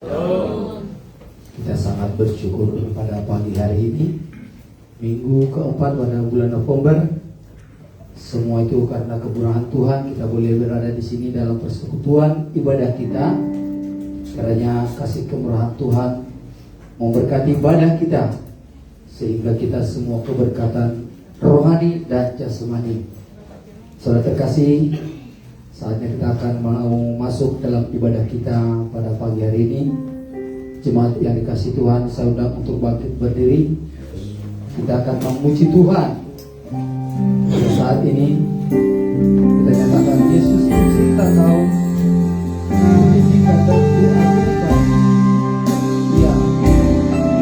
Kita sangat bersyukur pada pagi hari ini, minggu keempat pada bulan November. Semua itu karena kemurahan Tuhan kita boleh berada di sini dalam persekutuan ibadah kita. Karena kasih kemurahan Tuhan memberkati ibadah kita, sehingga kita semua keberkatan rohani dan jasmani. Saudara terkasih, saatnya kita akan mau masuk dalam ibadah kita pada pagi hari ini. Jemaat yang dikasih Tuhan, saya undang untuk bangkit berdiri. Kita akan memuji Tuhan. Pada saat ini kita nyatakan Yesus mencipta kau, diizinkan dan diagungkan. Ya,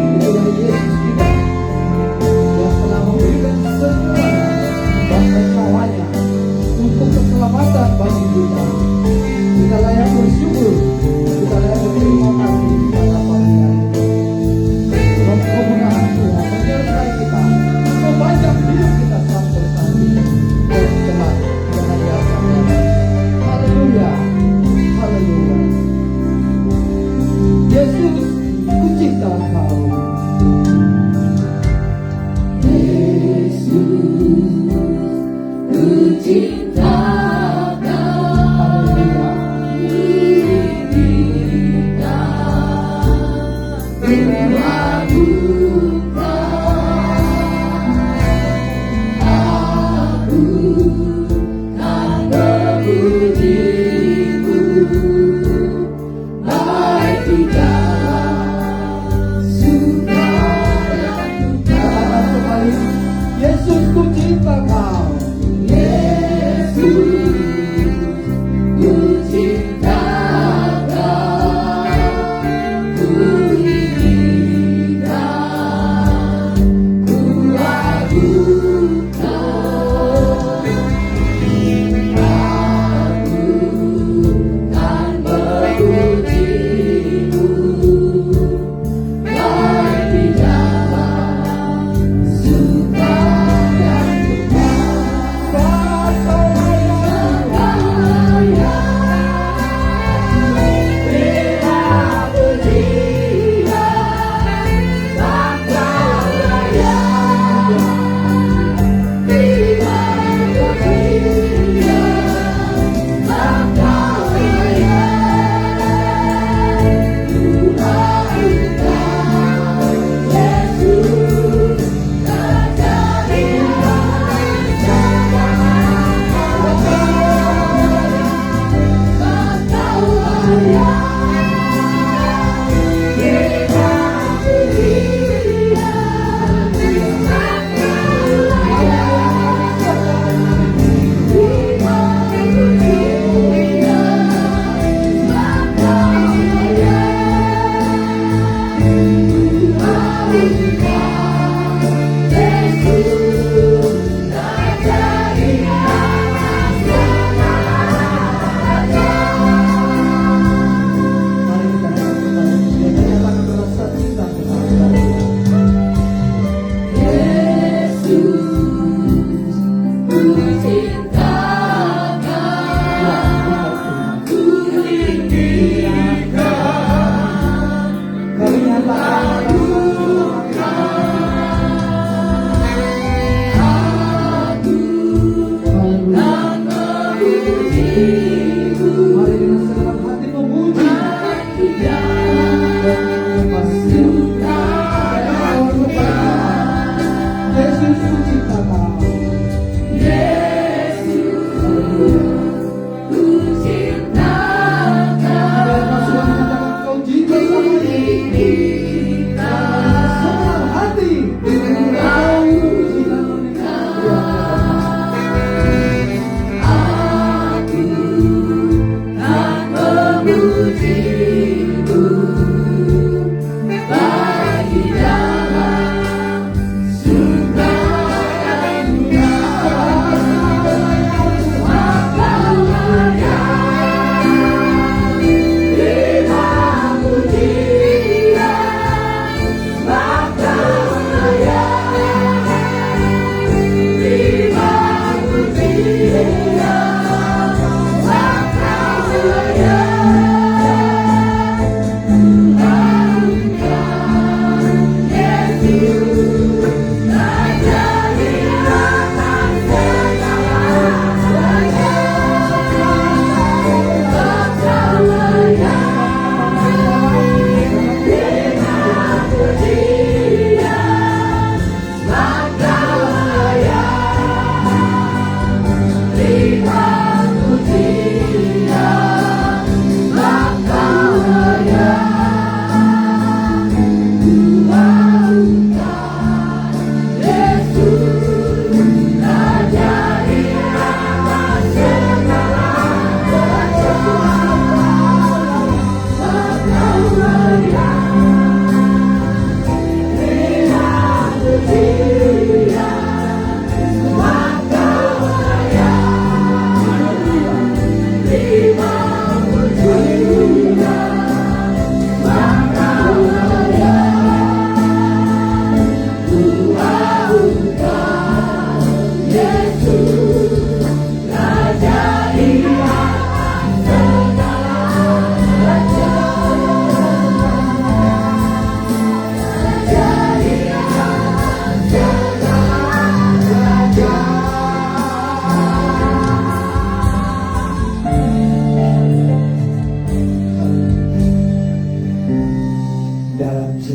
itulah Yesus kita yang telah memberikan semuanya, bahkan nyawanya untuk keselamatan bagi kita. Kita layak bersyukur, kita layak berterima kasih pada pagi hari ini. Dalam kemudahan Tuhan menyertai kita, memajang hidup kita sampai saat ini. Dan telah mengajarkan. Haleluya.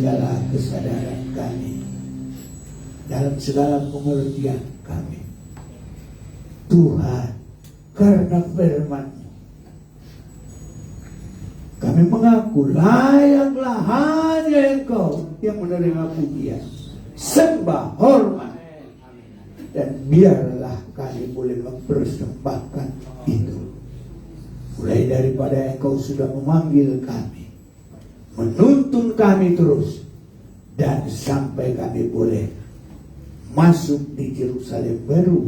segala kesadaran kami, dalam segala pengertian kami. Tuhan, karena firman-Mu, kami mengaku layaklah hanya Engkau yang menerima pujian, sembah, hormat. Dan biarlah kami boleh mempersembahkan itu. Mulai daripada Engkau sudah memanggil kami, menuntun kami terus, dan sampai kami boleh masuk di Yerusalem baru,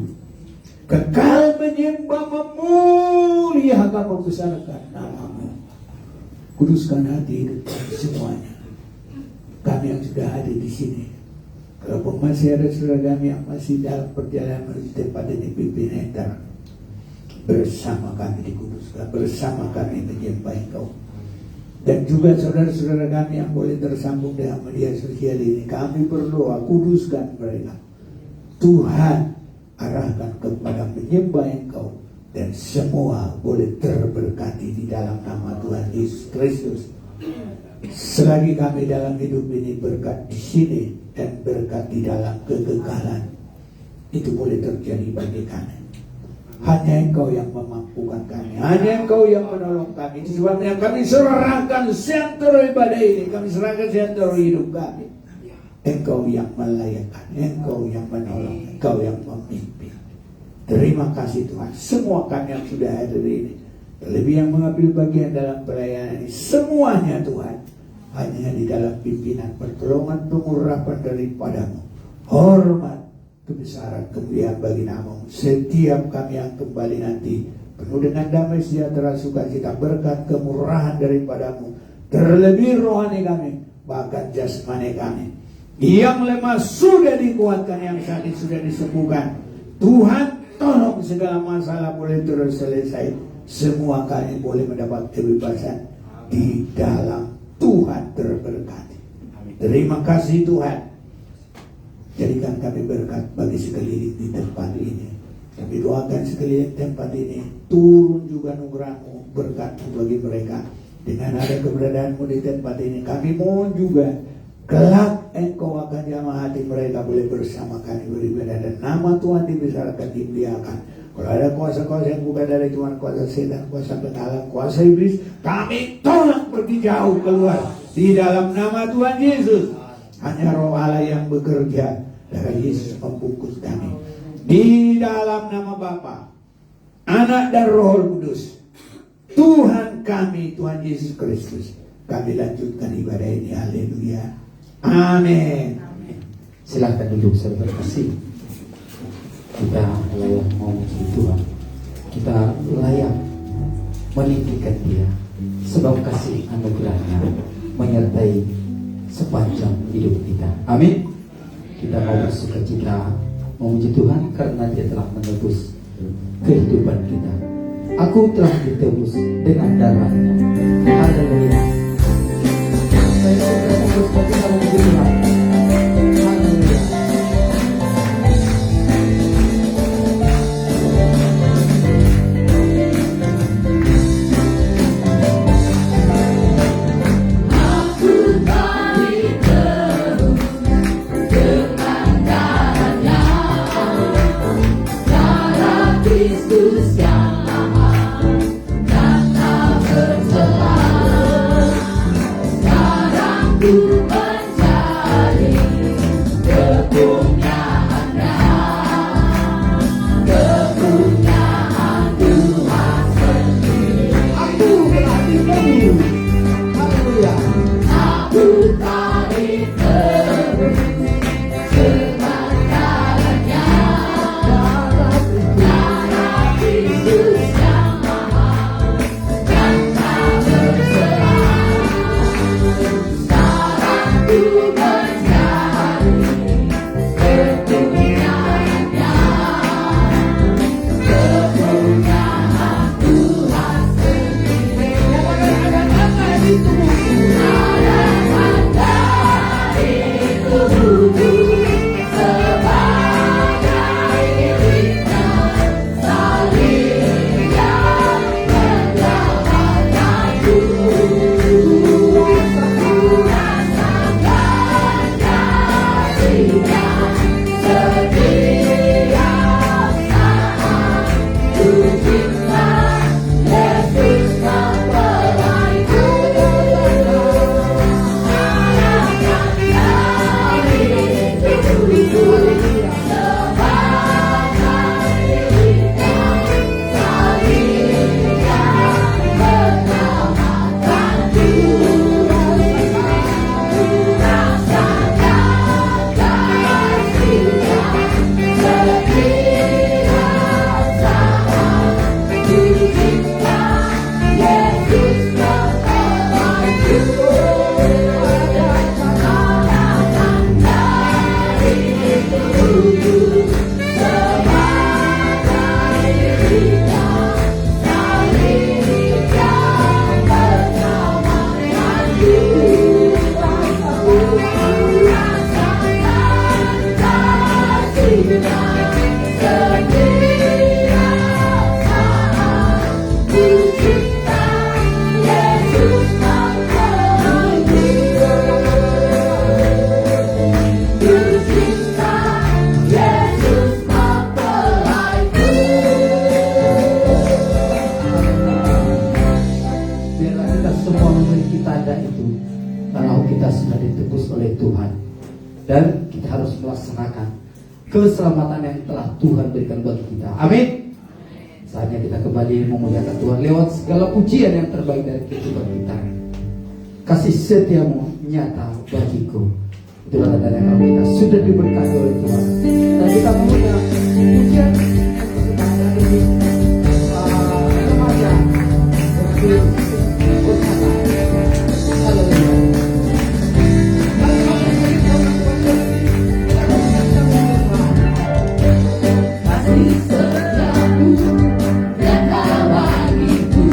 kekal menyembah, memuliakan, membesarkan nama-Mu. Kuduskan hati hidup kami semuanya. Kami yang sudah ada di sini, kalau masih ada saudara kami yang masih dalam perjalanan menuju tempat ini, pimpin enter bersama kami dikuduskan, bersama kami menyembah Engkau. Dan juga saudara-saudara kami yang boleh tersambung dengan media sosial ini, kami berdoa, kuduskan mereka. Tuhan, arahkan kepada menyembah Engkau, dan semua boleh terberkati di dalam nama Tuhan Yesus Kristus. Selagi kami dalam hidup ini, berkat di sini dan berkat di dalam kekekalan itu boleh terjadi bagi kami. Hanya Engkau yang memampukan kami, hanya Engkau yang menolong kami. Itu sebabnya kami serahkan seantero ibadah ini, kami serahkan seantero hidup kami. Engkau yang melayakkan, Engkau yang menolong, Engkau yang memimpin. Terima kasih Tuhan. Semua kami yang sudah hadir ini, terlebih yang mengambil bagian dalam pelayanan ini, semuanya Tuhan, hanya di dalam pimpinan, pertolongan, pengurapan daripada-Mu. Hormat, kebesaran, kemuliaan bagi nama-Mu. Setiap kami yang kembali nanti penuh dengan damai, sejahtera, sukacita, berkat, kemurahan daripada-Mu. Terlebih rohani kami, bahkan jasmani kami. Yang lemah sudah dikuatkan, yang sakit sudah disembuhkan. Tuhan, tolong segala masalah boleh terus selesai. Semua kami boleh mendapat kebebasan di dalam Tuhan terberkati. Terima kasih Tuhan. Jadikan kami berkat bagi sekeliling di tempat ini. Kami doakan sekeliling tempat ini, turun juga anugerah-Mu, berkat-Mu bagi mereka. Dengan ada keberadaan-Mu di tempat ini, kami mohon juga kelak Engkau akan jamah hati mereka boleh bersama kami beribadah, dan nama Tuhan dibesarkan, dimuliakan. Kalau ada kuasa-kuasa yang bukan dari Tuhan, kuasa setan, kuasa penghalang, kuasa iblis, kami tolak pergi jauh keluar di dalam nama Tuhan Yesus. Hanya Roh Allah yang bekerja, darah Yesus membungkus kami. Di dalam nama Bapa, Anak dan Roh Kudus, Tuhan kami, Tuhan Yesus Kristus, kami lanjutkan ibadah ini. Haleluya. Amin. Silahkan duduk saudara kasih. Kita layak memuji Tuhan, kita layak meninggikan Dia, sebab kasih anugerahnya menyertai sepanjang hidup kita. Amin. Kita mau bersukacita memuji Tuhan karena Dia telah menebus kehidupan kita. Aku telah ditebus dengan darah-Nya. Haleluya. Saya bersukacita memuji Tuhan. Haleluya. kita sudah ditebus oleh Tuhan. Dan kita harus melaksanakan keselamatan yang telah Tuhan berikan buat kita. Amin. Saatnya kita kembali memuliakan Tuhan lewat segala pujian yang terbaik dari kehidupan kita. Kasih setiamu nyata bagiku. Itulah tanda kalau kita sudah diberkati oleh Tuhan. Dan kita memuja pujian yang kesukaan dari remaja berkata, haleluya. Kasih setiamu nyata bagiku.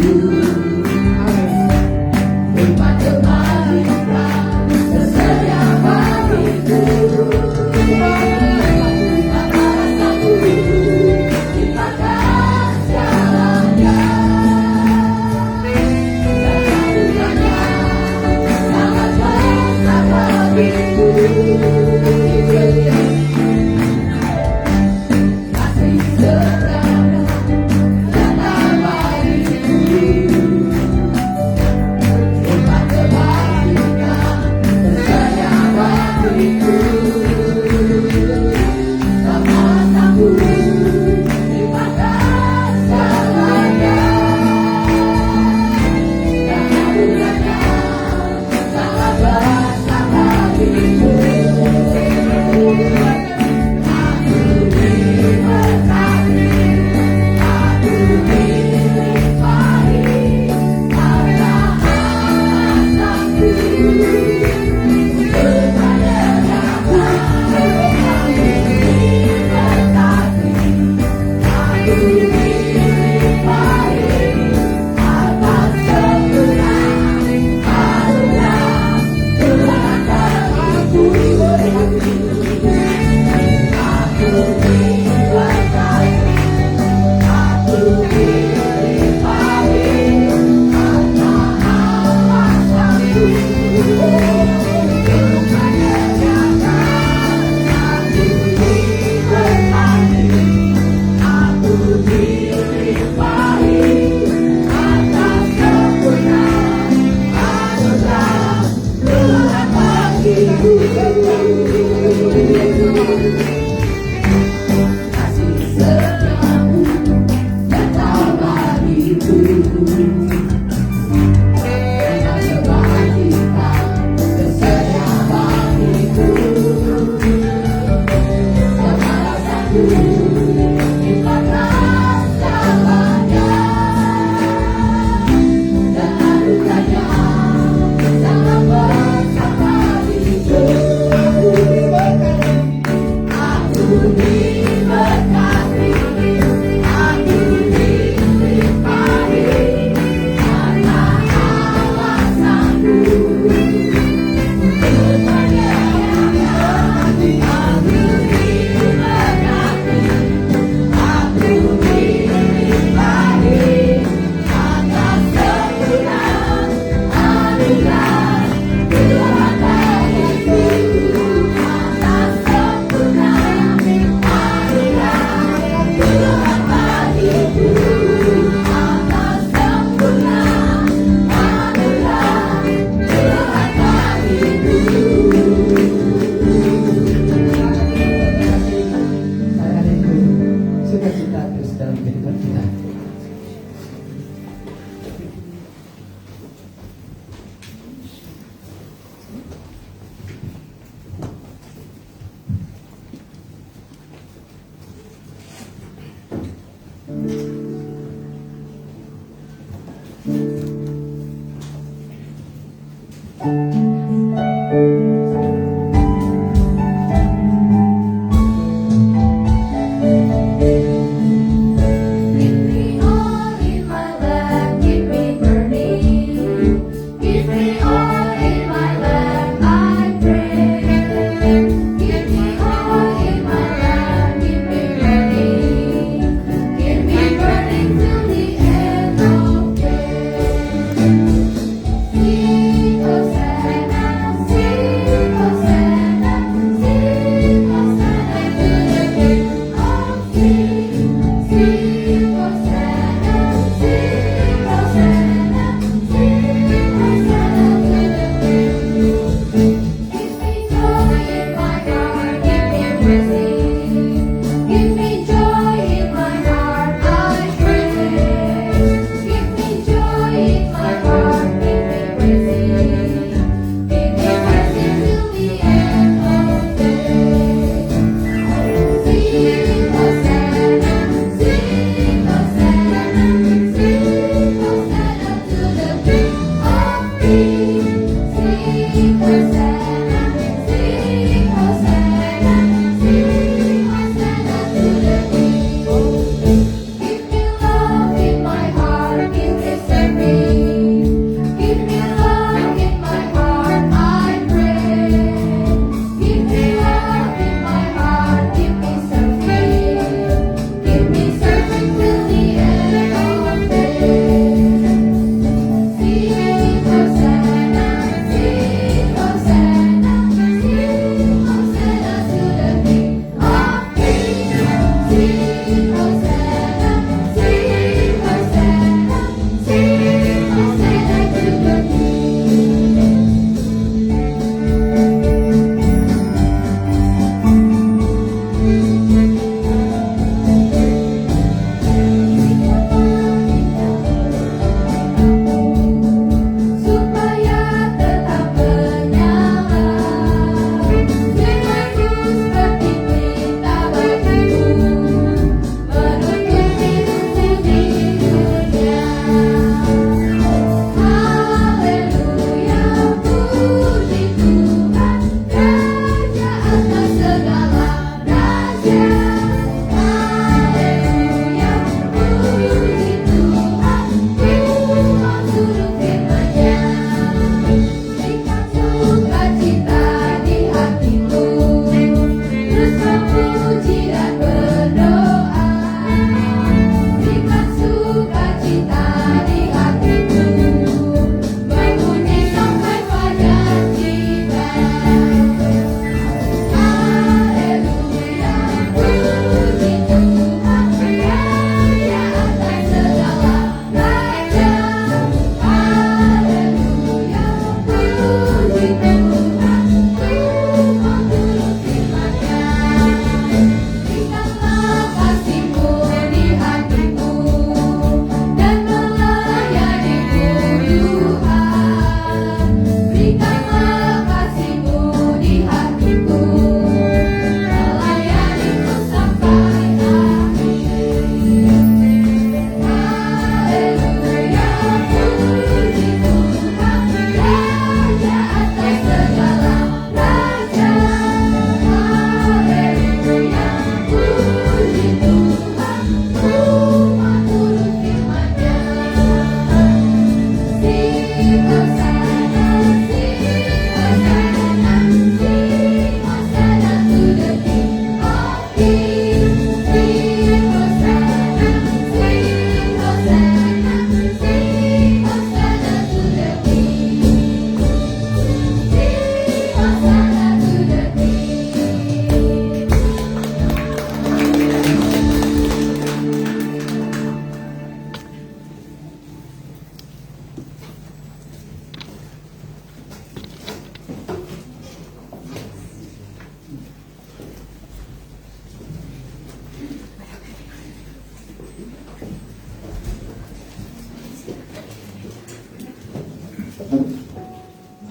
See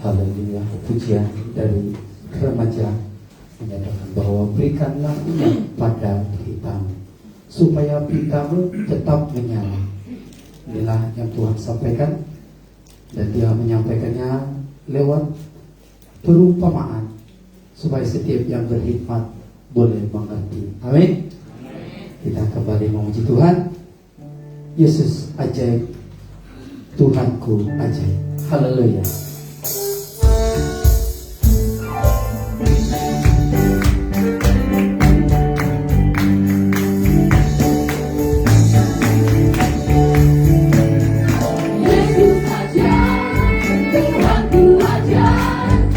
Haleluya, pujian dari remaja menyatakan bahwa berikanlah minyak pada pitamu supaya pitamu tetap menyala. Inilah yang Tuhan sampaikan, dan Dia menyampaikannya lewat perumpamaan supaya setiap yang berkhidmat boleh mengerti. Amin. Kita kembali memuji Tuhan. Yesus ajaib, Tuhanku ajaib. Haleluya. Tuhanku ajaib,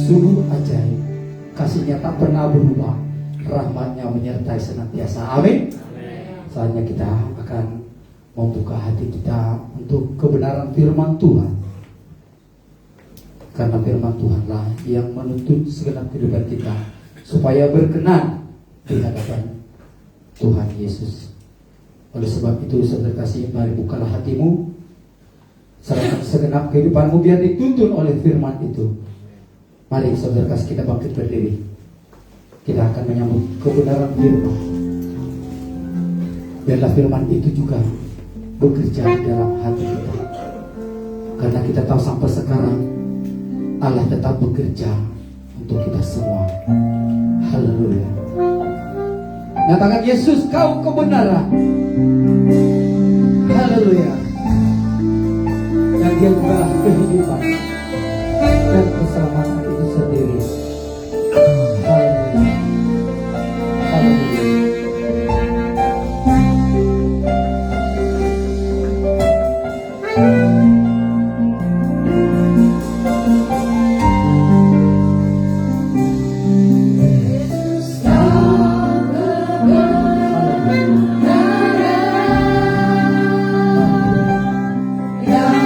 sungguh ajaib. Kasihnya tak pernah berubah, rahmatnya menyertai senantiasa. Amin. Saatnya kita akan membuka hati kita untuk kebenaran firman Tuhan. Karena firman Tuhanlah yang menuntut segenap kehidupan kita supaya berkenan di hadapan Tuhan Yesus. Oleh sebab itu, saudara kasih, mari bukalah hatimu, serahkan segenap kehidupanmu biar dituntun oleh firman itu. Mari saudara kasih, kita bangkit berdiri. Kita akan menyambut kebenaran firman. Biarlah firman itu juga bekerja di dalam hati kita. Karena kita tahu sampai sekarang Allah tetap bekerja untuk kita semua. Haleluya. Nyatakan, Yesus, kau kebenaran. Haleluya. Dan dia juga kehidupan dan keselamatan itu sendiri. Haleluya. Haleluya. Yang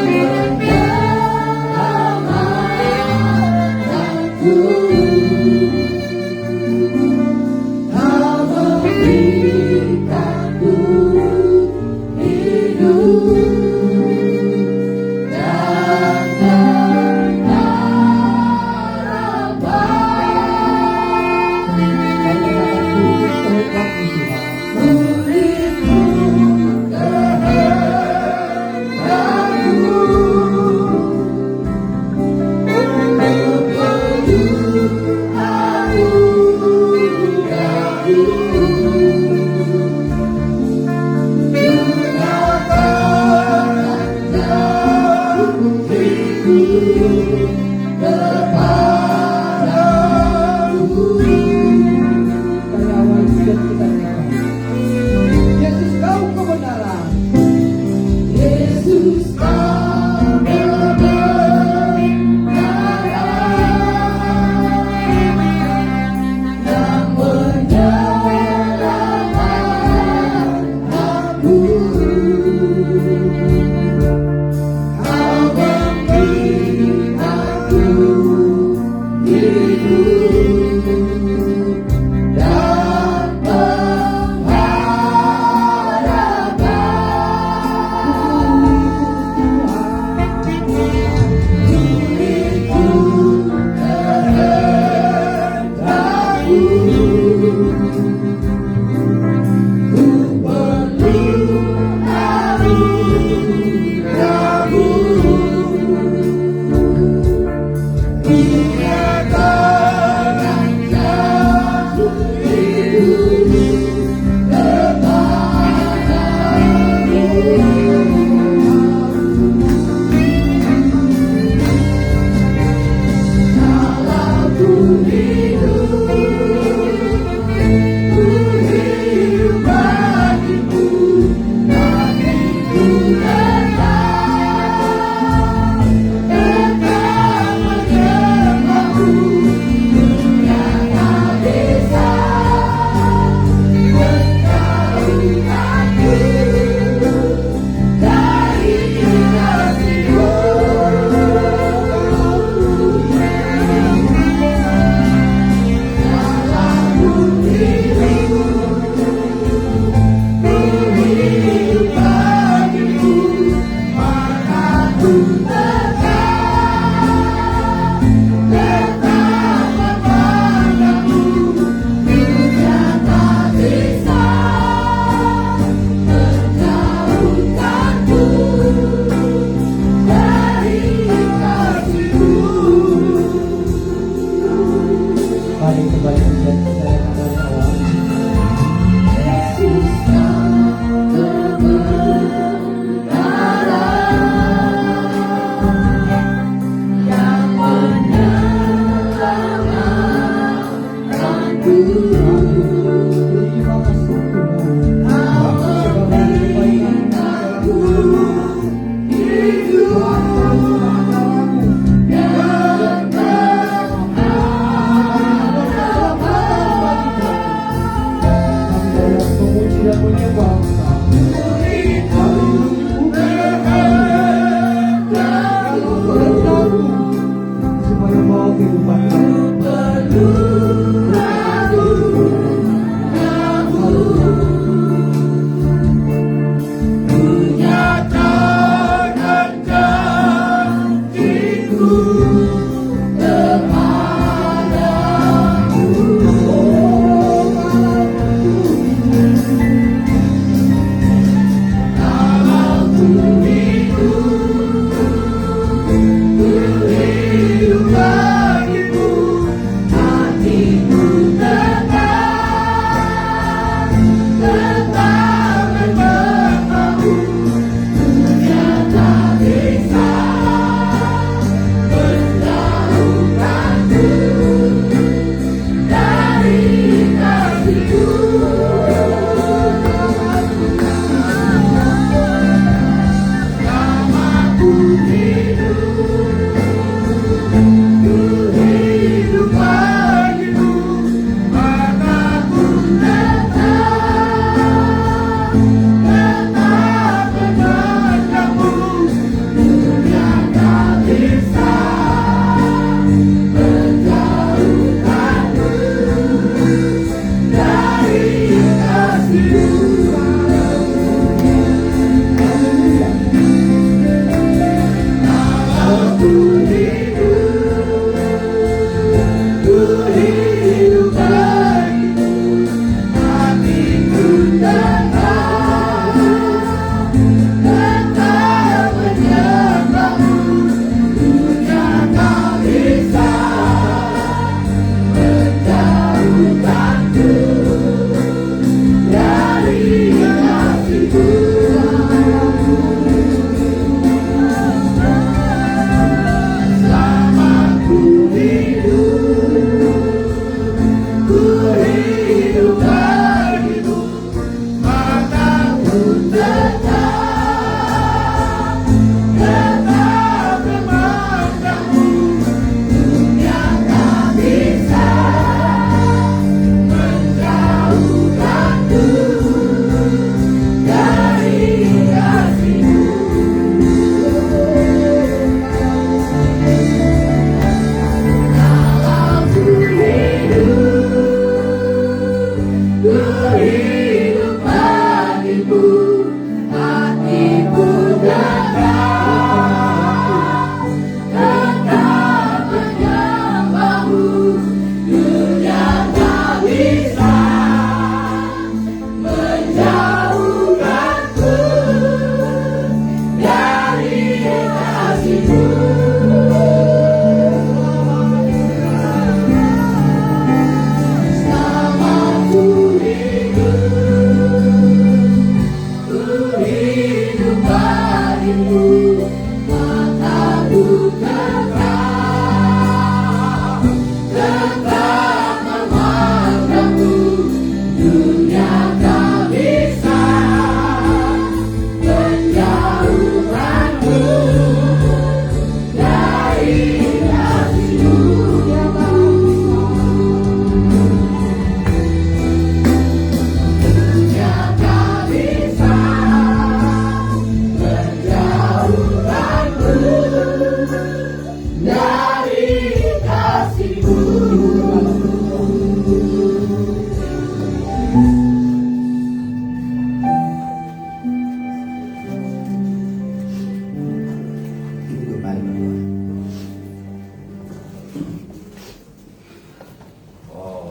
kasihmu.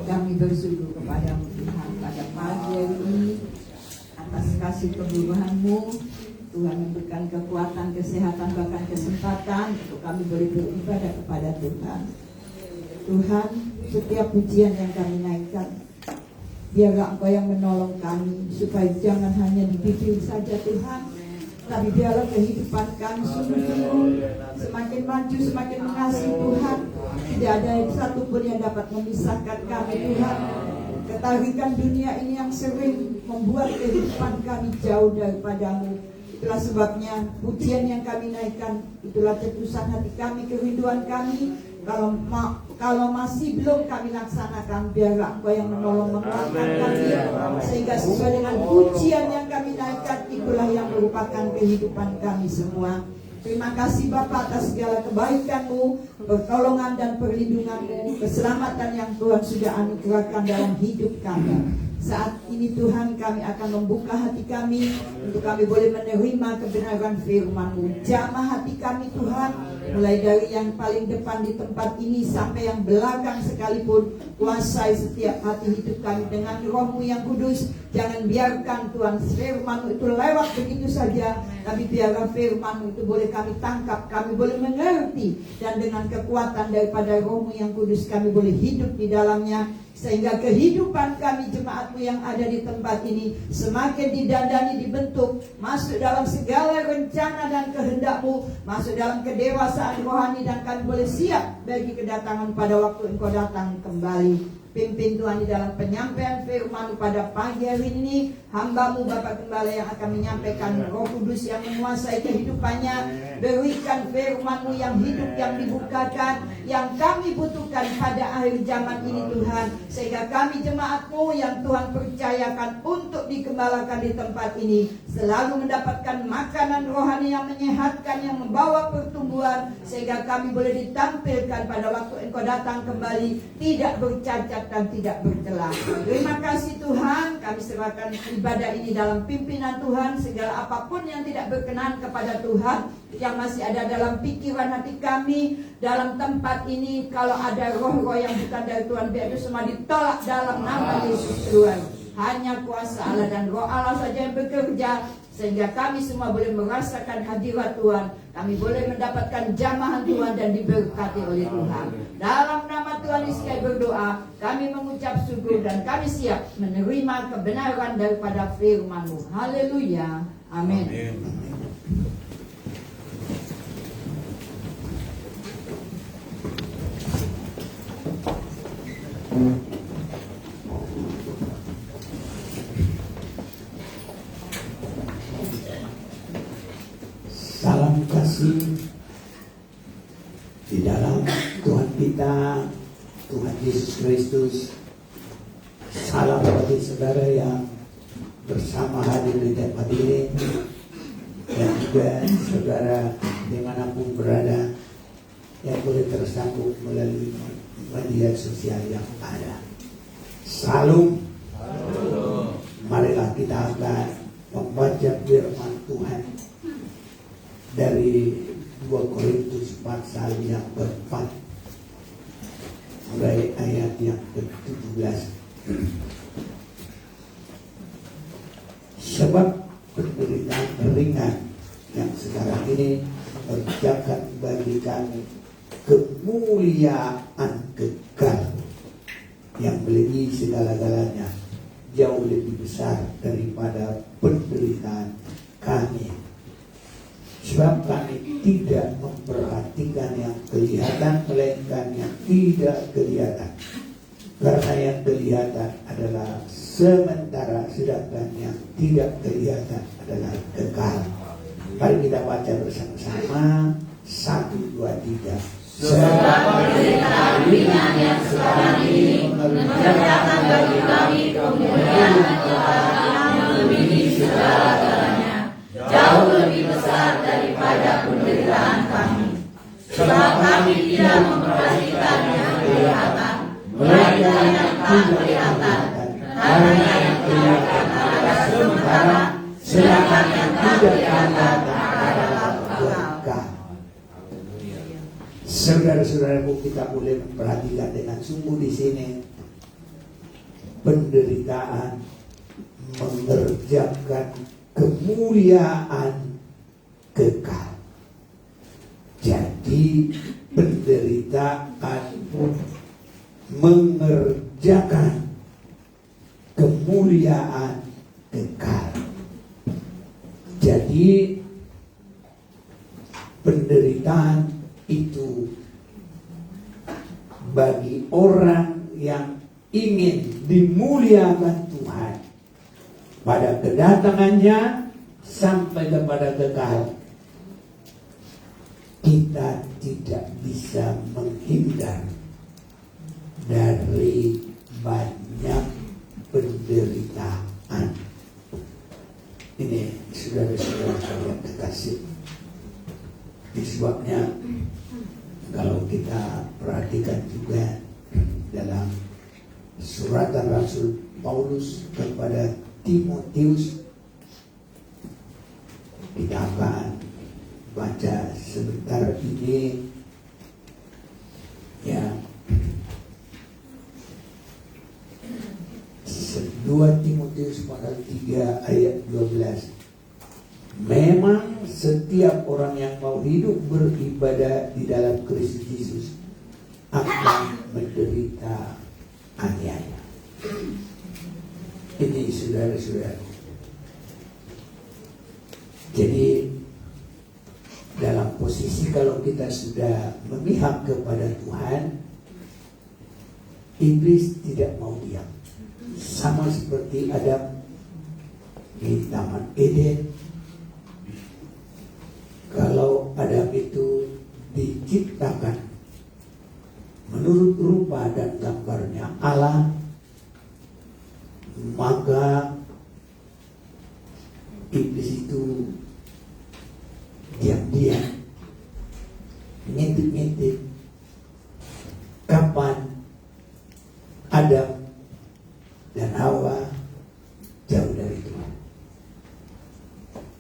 Kami bersyukur kepadamu Tuhan pada pagi hari ini atas kasih pemurahan-Mu. Tuhan memberikan kekuatan, kesehatan, bahkan kesempatan untuk kami boleh beribadah kepada Tuhan. Tuhan, setiap pujian yang kami naikkan, biarlah Engkau yang menolong kami, supaya jangan hanya di bibir saja Tuhan, tapi biarlah kehidupan kami sungguh-sungguh semakin maju, semakin mengasihi Tuhan. Tidak ada satupun yang dapat memisahkan kami Tuhan. Ketarikan dunia ini yang sering membuat kehidupan kami jauh daripada-Mu. Itulah sebabnya pujian yang kami naikkan, itulah tebusan hati kami, kerinduan kami. Kalau masih belum kami laksanakan, biarlah Engkau yang menolong menguatkan kami, sehingga sesuai dengan pujian yang kami naikkan, itulah yang merupakan kehidupan kami semua. Terima kasih Bapa atas segala kebaikan-Mu, pertolongan dan perlindungan-Mu, keselamatan yang Tuhan sudah anugerahkan dalam hidup kami. Saat ini Tuhan, kami akan membuka hati kami untuk kami boleh menerima kebenaran firman-Mu. Jamah hati kami Tuhan, mulai dari yang paling depan di tempat ini sampai yang belakang sekalipun. Kuasai setiap hati hidup kami dengan Roh-Mu yang kudus. Jangan biarkan Tuhan firman-Mu itu lewat begitu saja, tapi biarlah firman-Mu itu boleh kami tangkap, kami boleh mengerti, dan dengan kekuatan daripada Roh-Mu yang kudus kami boleh hidup di dalamnya, sehingga kehidupan kami jemaat-Mu yang ada di tempat ini semakin didandani, dibentuk, masuk dalam segala rencana dan kehendak-Mu, masuk dalam kedewasaan rohani, dan kami boleh siap bagi kedatangan pada waktu Engkau datang kembali. Pimpin Tuhan di dalam penyampaian firman pada pagi hari ini. Hamba-Mu Bapa Gembala yang akan menyampaikan, Roh Kudus yang menguasai kehidupannya. Berikan firman-Mu yang hidup, yang dibukakan, yang kami butuhkan pada akhir zaman ini Tuhan, sehingga kami jemaat-Mu yang Tuhan percayakan untuk digembalakan di tempat ini selalu mendapatkan makanan rohani yang menyehatkan, yang membawa pertumbuhan, sehingga kami boleh ditampilkan pada waktu Engkau datang kembali tidak bercacat dan tidak bercela. Terima kasih Tuhan, kami serahkan ibadah ini dalam pimpinan Tuhan. Segala apapun yang tidak berkenan kepada Tuhan, yang masih ada dalam pikiran hati kami dalam tempat ini, kalau ada roh-roh yang bukan dari Tuhan, biar itu semua ditolak dalam nama Yesus Tuhan. Hanya kuasa Allah dan Roh Allah saja yang bekerja, sehingga kami semua boleh merasakan hadirat Tuhan. Kami boleh mendapatkan jamahan Tuhan dan diberkati oleh Tuhan. Dalam nama Tuhan Yesus kami berdoa, kami mengucap syukur, dan kami siap menerima kebenaran daripada firman-Mu. Haleluya. Amin. Salam kasih di dalam Tuhan kita, Tuhan Yesus Kristus. Salam bagi saudara yang bersama hadir di tempat ini, dan juga saudara dimanapun berada yang boleh tersambung melalui media sosial yang ada. Salam. Marilah kita akan membaca firman Tuhan dari 2 Korintus pasal yang keempat, mulai ayat yang ke-17. Sebab penderitaan ringan yang sekarang ini mengerjakan bagi kami kemuliaan kekal yang melebihi segala-galanya, jauh lebih besar daripada penderitaan kami. Sebab kami tidak memperhatikan yang kelihatan, melainkan yang tidak kelihatan. Karena yang kelihatan adalah sementara, sedangkan yang tidak kelihatan adalah kekal. Mari kita baca bersama-sama. 1, 2, 3. Sebab penderitaan ringan yang sekarang ini mengerjakan bagi kami kemuliaan kekal yang melebihi segala-galanya, jauh lebih besar daripada penderitaan kami. Sebab kami tidak memperhatikan yang kelihatan, melainkan yang tidak kelihatan. Karena yang kelihatan adalah sementara, sedangkan yang tidak kelihatan adalah kekal. Saudara-saudaraku, kita boleh memperhatikan dengan sungguh di sini. Penderitaan mengerjakan kemuliaan kekal. Jadi penderitaan mengerjakan kemuliaan kekal. Jadi penderitaan itu bagi orang yang ingin dimuliakan Tuhan pada kedatangannya sampai kepada kekal, kita tidak bisa menghindar dari banyak penderitaan. Ini saudara-saudara yang terkasih. Sebabnya kalau kita perhatikan juga dalam suratan Rasul Paulus kepada Timotius, kita akan baca sebentar ini ya. 2 Timotius pasal 3 ayat 12. Memang setiap orang yang mau hidup beribadah di dalam Kristus Yesus akan menderita aniaya. Ini saudara-saudara. Jadi dalam posisi kalau kita sudah memihak kepada Tuhan, iblis tidak mau diam. Sama seperti Adam di Taman Eden. Kalau Adam itu diciptakan menurut rupa dan gambarnya Allah, maka iblis itu diam-diam ngintip-ngintip kapan Adam dan Hawa jauh dari Tuhan.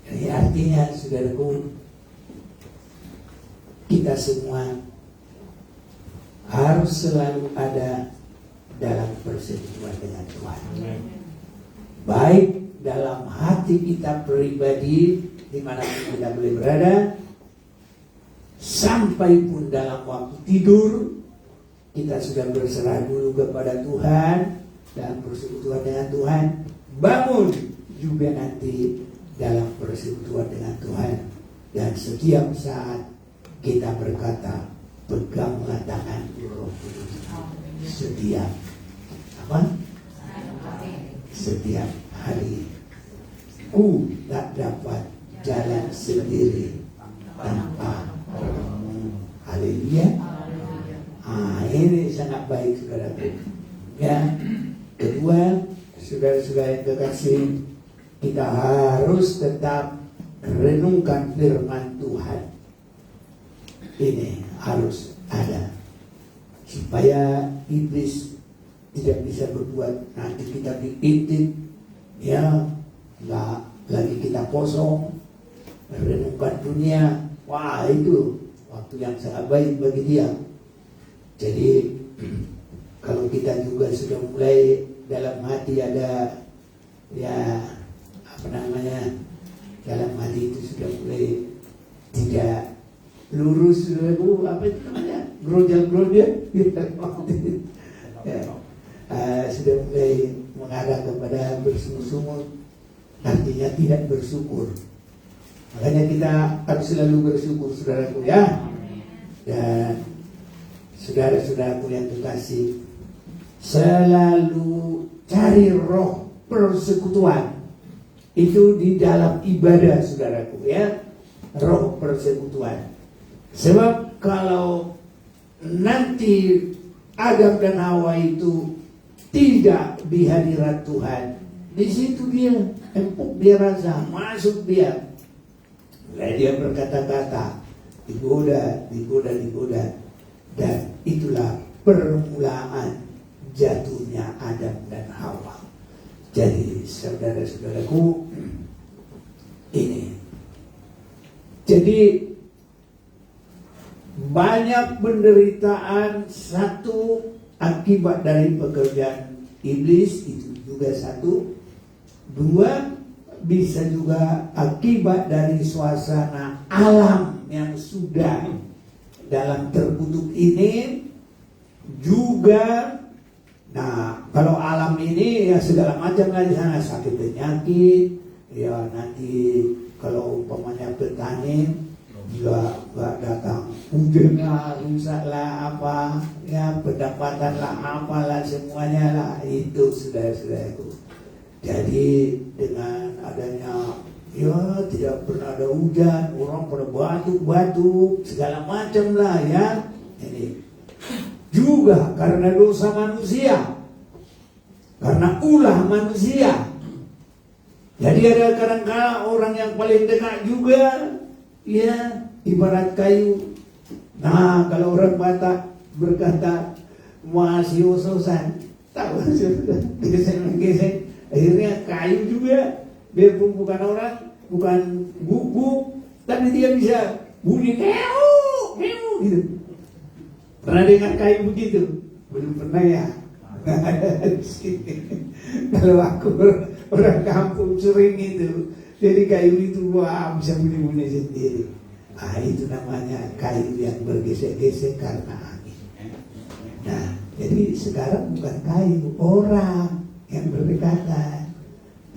Jadi artinya saudaraku, kita semua harus selalu ada dalam persekutuan dengan Tuhan. Baik dalam hati kita pribadi dimanapun kita boleh berada, sampai pun dalam waktu tidur kita sudah berserah dulu kepada Tuhan dalam persekutuan dengan Tuhan. Bangun juga nanti dalam persekutuan dengan Tuhan. Dan setiap saat kita berkata, peganglah tangan Roh Kudus. Setiap setiap hari. Ku tak dapat jalan sendiri tanpa Rohmu. Haleluya. Ini sangat baik saudara. Ya. Kedua, saudara-saudara yang terkasih, kita harus tetap renungkan firman Tuhan. Ini harus ada supaya iblis tidak bisa berbuat. Nanti kita diintip, ya, nggak lagi kita kosong renungkan dunia. Wah, itu waktu yang sangat baik bagi dia. Jadi kalau kita juga sudah mulai dalam hati ada, ya, dalam hati itu sudah mulai tidak lurus, grojal-grojal, ya, sudah mulai mengarah kepada bersungut-sungut, artinya tidak bersyukur. Makanya kita harus selalu bersyukur, saudaraku, ya. Dan saudara-saudaraku yang terkasih, selalu cari roh persekutuan itu di dalam ibadah, saudaraku, ya. Roh persekutuan. Sebab kalau nanti Adam dan Hawa itu tidak di hadirat Tuhan, di situ dia empuk, dia rasa masuk dia. Lalu dia berkata-kata, digoda. Dan itulah permulaan jatuhnya Adam dan Hawa. Jadi saudara-saudaraku, ini jadi banyak penderitaan, satu akibat dari pekerjaan iblis, itu juga satu. Dua, bisa juga akibat dari suasana alam yang sudah dalam terkutuk ini juga. Nah, kalau alam ini ya segala macam lah di sana, sakit penyakit, ya nanti kalau umpamanya petani juga nggak datang, hujannya rusak lah apa, ya pendapatan lah apalah semuanya lah, itu saudara-saudaraku. Jadi dengan adanya ya tidak pernah ada hujan, orang pada batuk-batuk segala macam lah ya. Ini juga karena dosa manusia, karena ulah manusia. Jadi ada kadang-kadang orang yang paling dekat juga, ya ibarat kayu. Nah, kalau orang Batak berkata masih ososan, tahu gesek-gesek, akhirnya kayu juga, biarpun bukan orang, bukan guguk, tapi dia bisa bunyi meow, meow gitu. Pernah dengar kayu begitu? Belum pernah ya. Kalau aku orang kampung sering itu, jadi kayu itu wah bisa bunyi-bunyi sendiri. Ah, itu namanya kayu yang bergesek-gesek karena angin. Nah, jadi sekarang bukan kayu, orang yang berdekatan.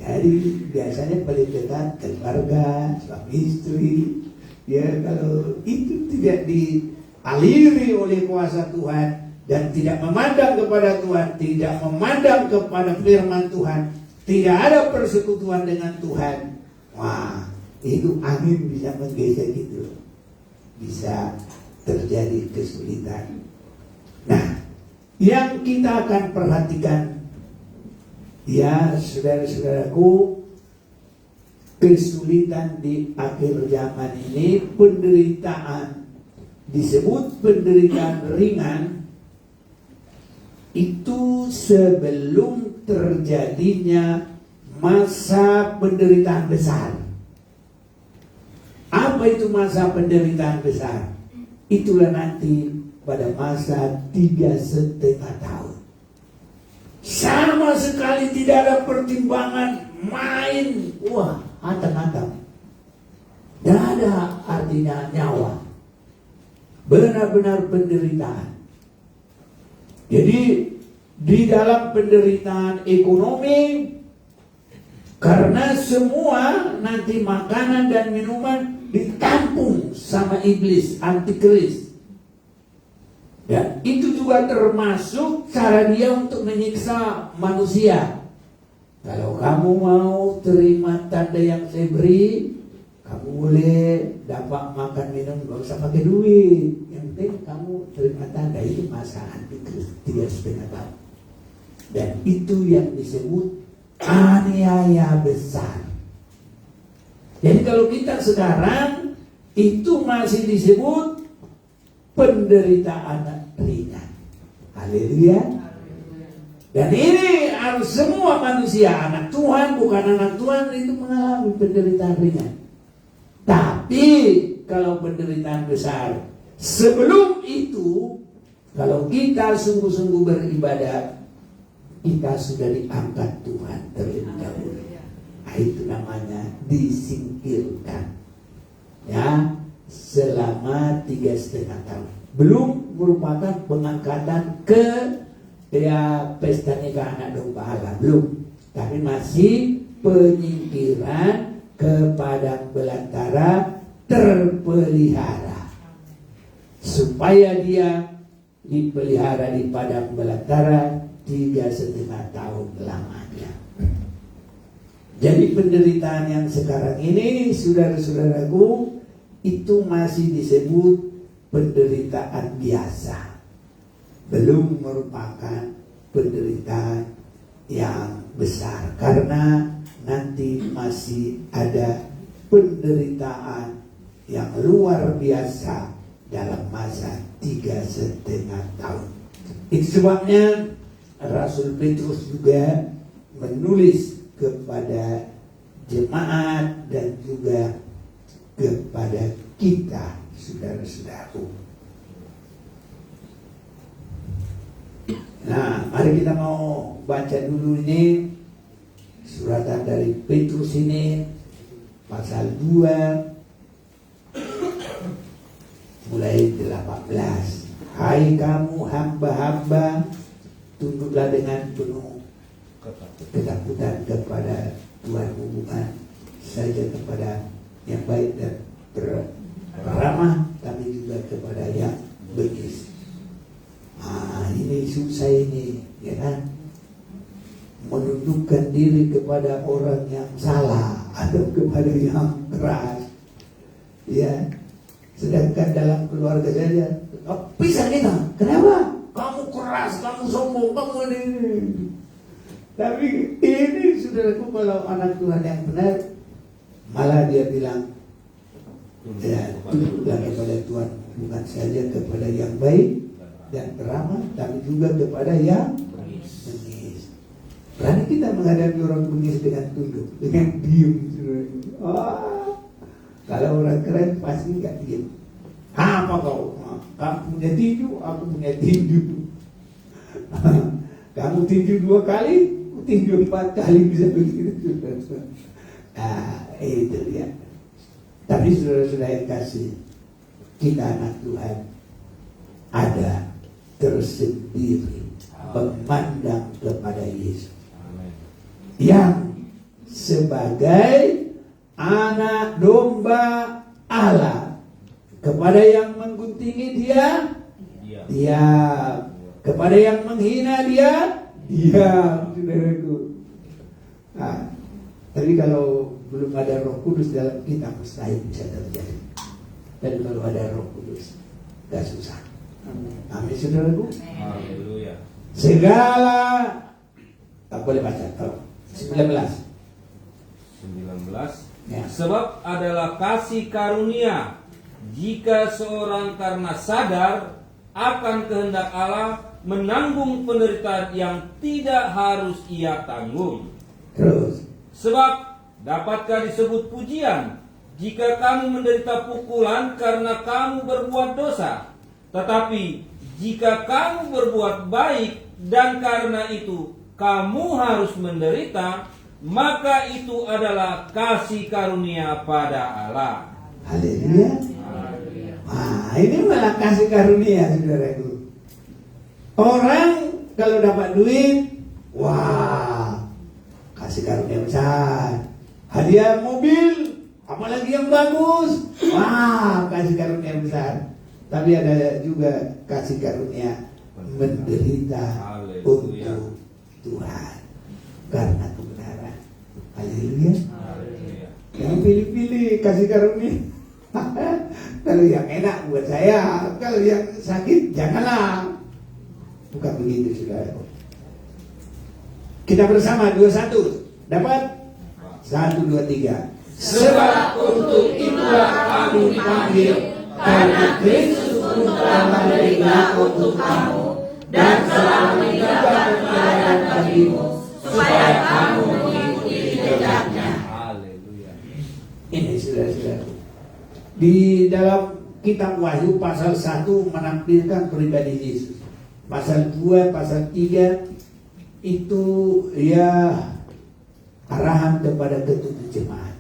Jadi biasanya paling dekat keluarga, suami istri. Ya kalau itu tidak dialiri oleh kuasa Tuhan dan tidak memandang kepada Tuhan, tidak memandang kepada firman Tuhan, tidak ada persekutuan dengan Tuhan, wah itu angin bisa menggesek itu, bisa terjadi kesulitan. Nah, yang kita akan perhatikan ya saudara-saudaraku, kesulitan di akhir zaman ini, penderitaan, disebut penderitaan ringan itu sebelum terjadinya masa penderitaan besar. Apa itu masa penderitaan besar? Itulah nanti pada masa 3,5 tahun. Sama sekali tidak ada pertimbangan main, wah hantam-hantam. Tidak ada artinya nyawa. Benar-benar penderitaan. Jadi di dalam penderitaan ekonomi, karena semua nanti makanan dan minuman ditampung sama iblis, antikris. Dan itu juga termasuk cara dia untuk menyiksa manusia. Kalau kamu mau terima tanda yang saya beri, kamu boleh dapat makan minum, gak usah pakai duit. Yang penting kamu terima tanda. Itu masa antikris 3,5 tahun. Dan itu yang disebut aniaya besar. Jadi kalau kita sekarang itu masih disebut penderitaan ringan. Haleluya. Dan ini harus semua manusia, anak Tuhan bukan anak Tuhan, itu mengalami penderitaan ringan. Tapi kalau penderitaan besar, sebelum itu, kalau kita sungguh-sungguh beribadah, kita sudah diangkat Tuhan terlebih dahulu. Nah, itu namanya disingkirkan. Ya, selama 3,5 tahun. Belum merupakan pengangkatan ke pesta nikah anak domba Allah, belum. Tapi masih penyingkiran ke padang belantara terpelihara, supaya dia dipelihara di padang belantara 3,5 tahun lamanya. Jadi penderitaan yang sekarang ini, saudara-saudaraku, itu masih disebut penderitaan biasa, belum merupakan penderitaan yang besar, karena nanti masih ada penderitaan yang luar biasa dalam masa 3,5 tahun. Itu sebabnya Rasul Petrus juga menulis kepada jemaat dan juga kepada kita, saudara-saudaraku. Nah, mari kita mau baca dulu ini suratan dari Petrus ini, pasal 2 mulai 18. Hai kamu hamba-hamba, tunduklah dengan penuh ketakutan kepada Tuhanmu, bukan saja kepada yang baik dan ramah, tapi juga kepada yang bengis. Ini susah ini, ya kan? Menundukkan diri kepada orang yang salah atau kepada yang keras, ya. Sedangkan dalam keluarga saja, pisah kita. Kenapa? Kamu keras, kamu sombong, kamu ini. Tapi ini saudaraku, kalau anak Tuhan yang benar, malah dia bilang, ya, tunduklah kepada Tuhan, bukan saja kepada yang baik dan ramah, tapi juga kepada yang bengis. Berani kita menghadapi orang bengis dengan tunduk, dengan diam. Kalau orang keren pasti nggak diam. Apa kau? Kamu punya tinju, aku punya tinju. Kamu tinju 2 kali, aku tinju 4 kali, bisa begitu. Itu dia. Tapi saudara-saudara yang kasih, kita anak Tuhan ada tersendiri memandang kepada Yesus yang sebagai anak domba Allah. Kepada yang mengguntingi dia diam. Kepada yang menghina dia diam, saudaraku. Tapi kalau belum ada Roh Kudus dalam kita, mustahil bisa terjadi. Dan kalau ada Roh Kudus, gak susah. Amin, saudaraku. Haleluya. Segala, tak boleh baca. 19. Ya. Sebab adalah kasih karunia jika seorang karena sadar akan kehendak Allah menanggung penderitaan yang tidak harus ia tanggung. Terus. Sebab dapatkah disebut pujian jika kamu menderita pukulan karena kamu berbuat dosa? Tetapi jika kamu berbuat baik dan karena itu kamu harus menderita, maka itu adalah kasih karunia pada Allah. Haleluya. Ini malah kasih karunia, saudaraku. Orang kalau dapat duit, wah, kasih karunia besar. Hadiah mobil, apalagi yang bagus, wah, kasih karunia besar. Tapi ada juga kasih karunia menderita untuk Tuhan karena kebenaran. Haleluya. Yang pilih-pilih kasih karunia. Kalau yang enak buat saya, kalau yang sakit janganlah. Bukan begitu, saudara. Kita bersama 21. Dapat? 1, 2, 3. Sebab untuk itulah kami dipanggil, karena Kristus pun telah menderita untuk kamu dan telah meninggalkan pelayanan bagimu, supaya kamu mengikuti jejaknya. Haleluya. Ini saudara-saudara. Di dalam kitab Wahyu pasal 1 menampilkan pribadi Yesus. Pasal 2, pasal 3 itu ya arahan kepada ketujuh jemaat.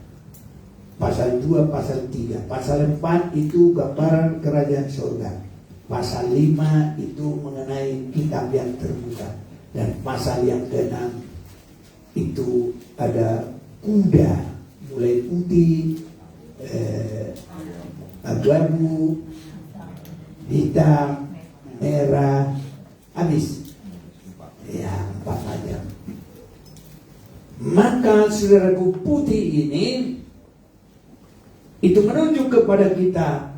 Pasal 2, pasal 3. Pasal 4 itu gambaran kerajaan surga. Pasal 5 itu mengenai kitab yang terbuka. Dan pasal yang ke-6 itu ada kuda mulai putih, abu-abu, hitam, merah, habis. Ya, 4 macam. Maka saudaraku, putih ini itu menunjuk kepada kita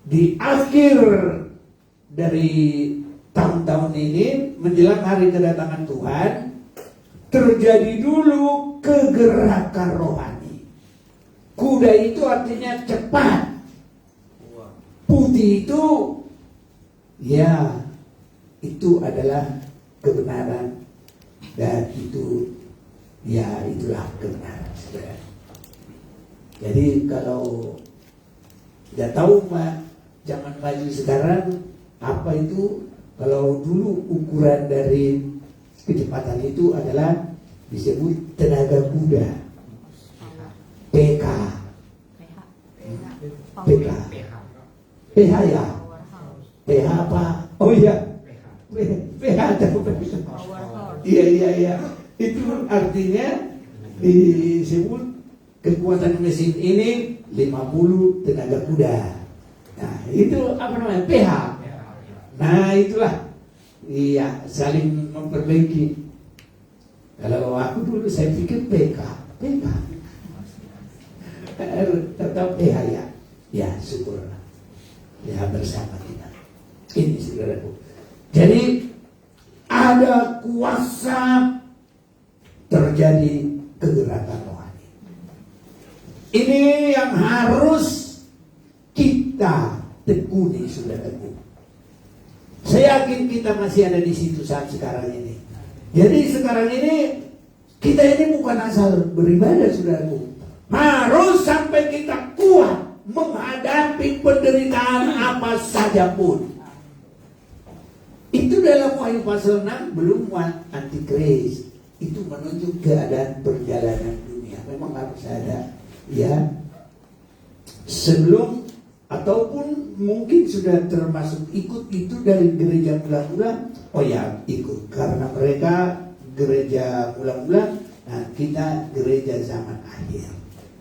di akhir dari tahun-tahun ini menjelang hari kedatangan Tuhan, terjadi dulu kegerakan rohani. Kuda itu artinya cepat. Putih itu ya itu adalah kebenaran, dan itu ya itulah kebenaran, saudara. Jadi kalau tidak tahu zaman maju sekarang apa itu, kalau dulu ukuran dari kecepatan itu adalah disebut tenaga kuda, PK, PH ya, PH apa? Oh iya, PH atau iya. Itu artinya disebut kekuatan mesin ini 50 tenaga kuda. Nah itu apa namanya? PH. Nah itulah, iya, saling memperbaiki. Kalau aku dulu saya pikir PK, tetap PH ya syukurlah ya bersama kita. Ini saudaraku. Jadi ada kuasa terjadi kegerakan rohani. Ini yang harus kita tekuni, saudaraku. Saya yakin kita masih ada di situ saat sekarang ini. Jadi sekarang ini kita ini bukan asal beribadah, saudaraku. Harus sampai kita kuat menghadapi penderitaan apa saja pun. Itu dalam Wahyu pasal 6 belum antikris. Itu menunjuk keadaan perjalanan dunia. Memang harus ada ya sebelum ataupun mungkin sudah termasuk ikut itu dari gereja mula-mula. Oh ya, ikut karena mereka gereja mula-mula. Nah kita gereja zaman akhir.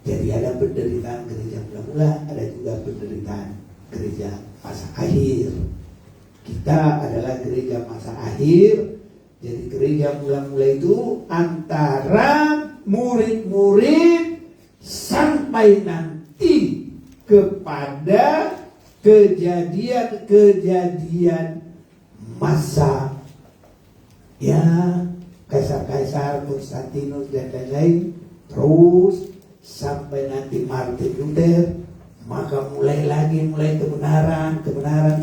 Jadi ada penderitaan gereja mula-mula, ada juga penderitaan gereja masa akhir. Kita adalah gereja masa akhir. Jadi gereja mula-mula itu antara murid-murid sampai nanti kepada kejadian-kejadian masa ya kaisar-kaisar Konstantinus dan lain-lain, terus sampai nanti Martin Luther, maka mulai kebenaran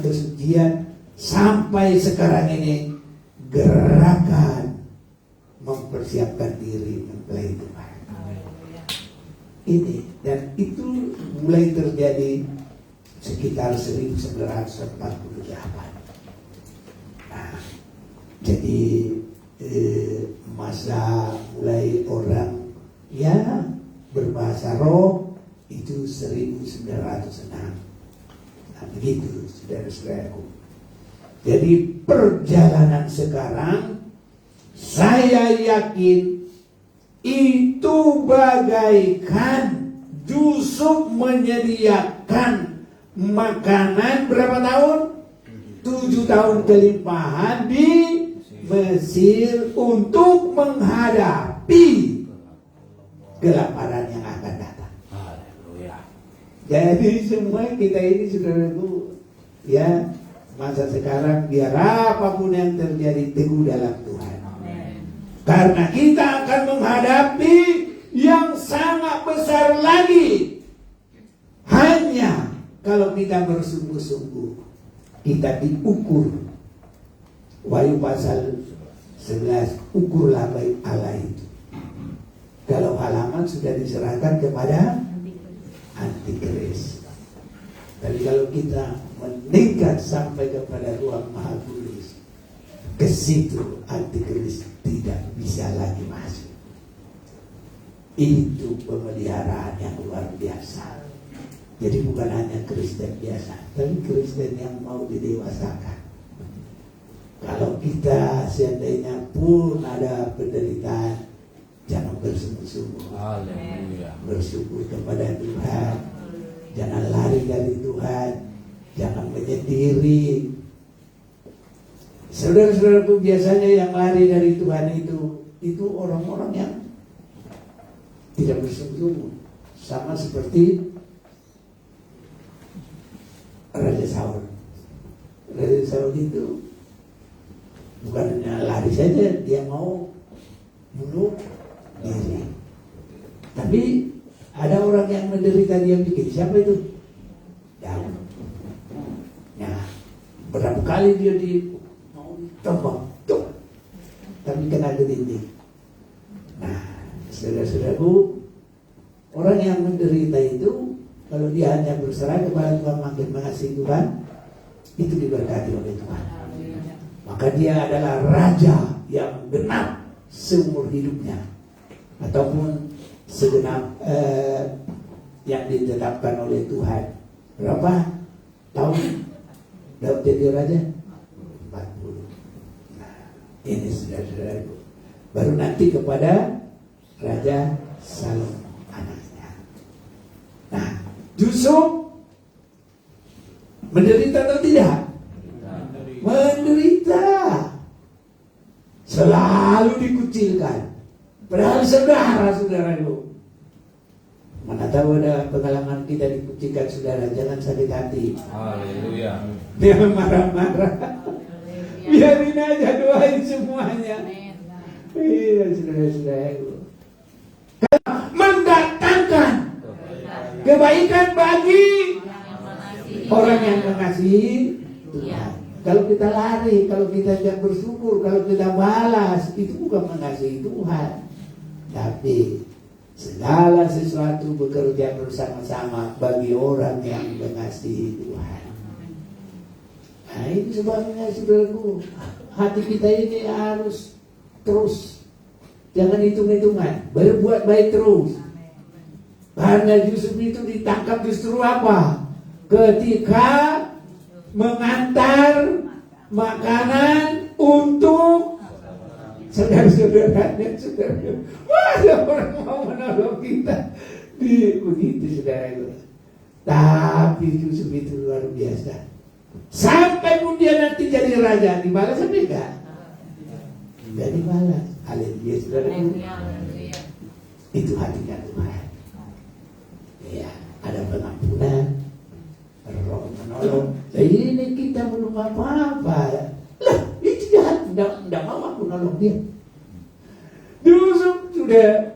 kesucian, sampai sekarang ini gerakan mempersiapkan diri mempelai Tuhan. Ini dan itu mulai terjadi sekitar 1948. Nah, jadi masa mulai orang ya berbahasa roh itu 1906. Nah begitu saudara-saudaraku. Jadi perjalanan sekarang saya yakin itu bagaikan Yusuf menyediakan makanan berapa tahun? 7 tahun kelimpahan di Mesir untuk menghadapi kelaparan yang akan datang. Jadi semua kita ini saudaraku ya, masa sekarang biar apapun yang terjadi teguh dalam Tuhan. Karena kita akan menghadapi yang sangat besar lagi. Hanya kalau kita bersungguh-sungguh, kita diukur. Wahyu pasal 11, ukurlah baik Allah itu. Kalau halaman sudah diserahkan kepada antikris. Tapi kalau kita meningkat sampai kepada ruang maha kudus, ke situ antikris tidak bisa lagi masuk. Itu pemeliharaan yang luar biasa. Jadi bukan hanya Kristen biasa, tapi Kristen yang mau didewasakan. Kalau kita seandainya pun ada penderitaan, jangan bersungguh-sungguh. Bersyukur kepada Tuhan. Jangan lari dari Tuhan. Jangan menyendiri. Saudara-saudaraku, biasanya yang lari dari Tuhan itu orang-orang yang tidak bersungguh-sungguh. Sama seperti Raja Saul. Raja Saul itu bukan hanya lari saja, dia mau bunuh diri. Tapi ada orang yang menderita dia bikin. Siapa itu? Daud. Nah, berapa kali dia mau tombak, tuk. Tapi kena dinding. Nah, saudara-saudaraku, orang yang menderita itu, kalau dia hanya berserah kepada Tuhan, makin mengasihi Tuhan, itu diberkati oleh Tuhan. Maka dia adalah raja yang genap seumur hidupnya, ataupun segenap yang ditetapkan oleh Tuhan. Berapa tahun Daud jadi raja? 40. Nah, ini saudara-saudaraku. Baru nanti kepada Raja Salomo anaknya. Nah, Yusuf menderita atau tidak? Menderita. Selalu dikucilkan. Padahal saudara-saudaraku, mana tahu ada pengalaman kita dikucilkan saudara, jangan sakit hati. Haleluya. Dia marah-marah. Biarin aja, doain semuanya. Iya, saudara-saudaraku. Mendatangkan kebaikan bagi orang yang mengasihi Tuhan. Kalau kita lari, kalau kita tidak bersyukur, kalau kita balas, itu bukan mengasihi Tuhan. Tapi segala sesuatu bekerja bersama-sama bagi orang yang mengasihi Tuhan. Nah, itu sebabnya saudaraku, hati kita ini harus terus, jangan hitung-hitungan, berbuat baik terus. Karena Yusuf itu ditangkap justru apa? Ketika mengantar makanan untuk saudara-saudaranya. Wah, ada orang mau menolong kita di begitu, saudara. Tapi Yusuf itu luar biasa. Sampai pun dia nanti jadi raja, dibalas apa enggak? Jadi balas. Haleluya, saudara. Itu hatinya Tuhan. Ya, ada pengampunan, Roh menolong. Ini kita belum apa-apa. Lah, itu jahat, tidak mau aku nolong dia. Yusuf sudah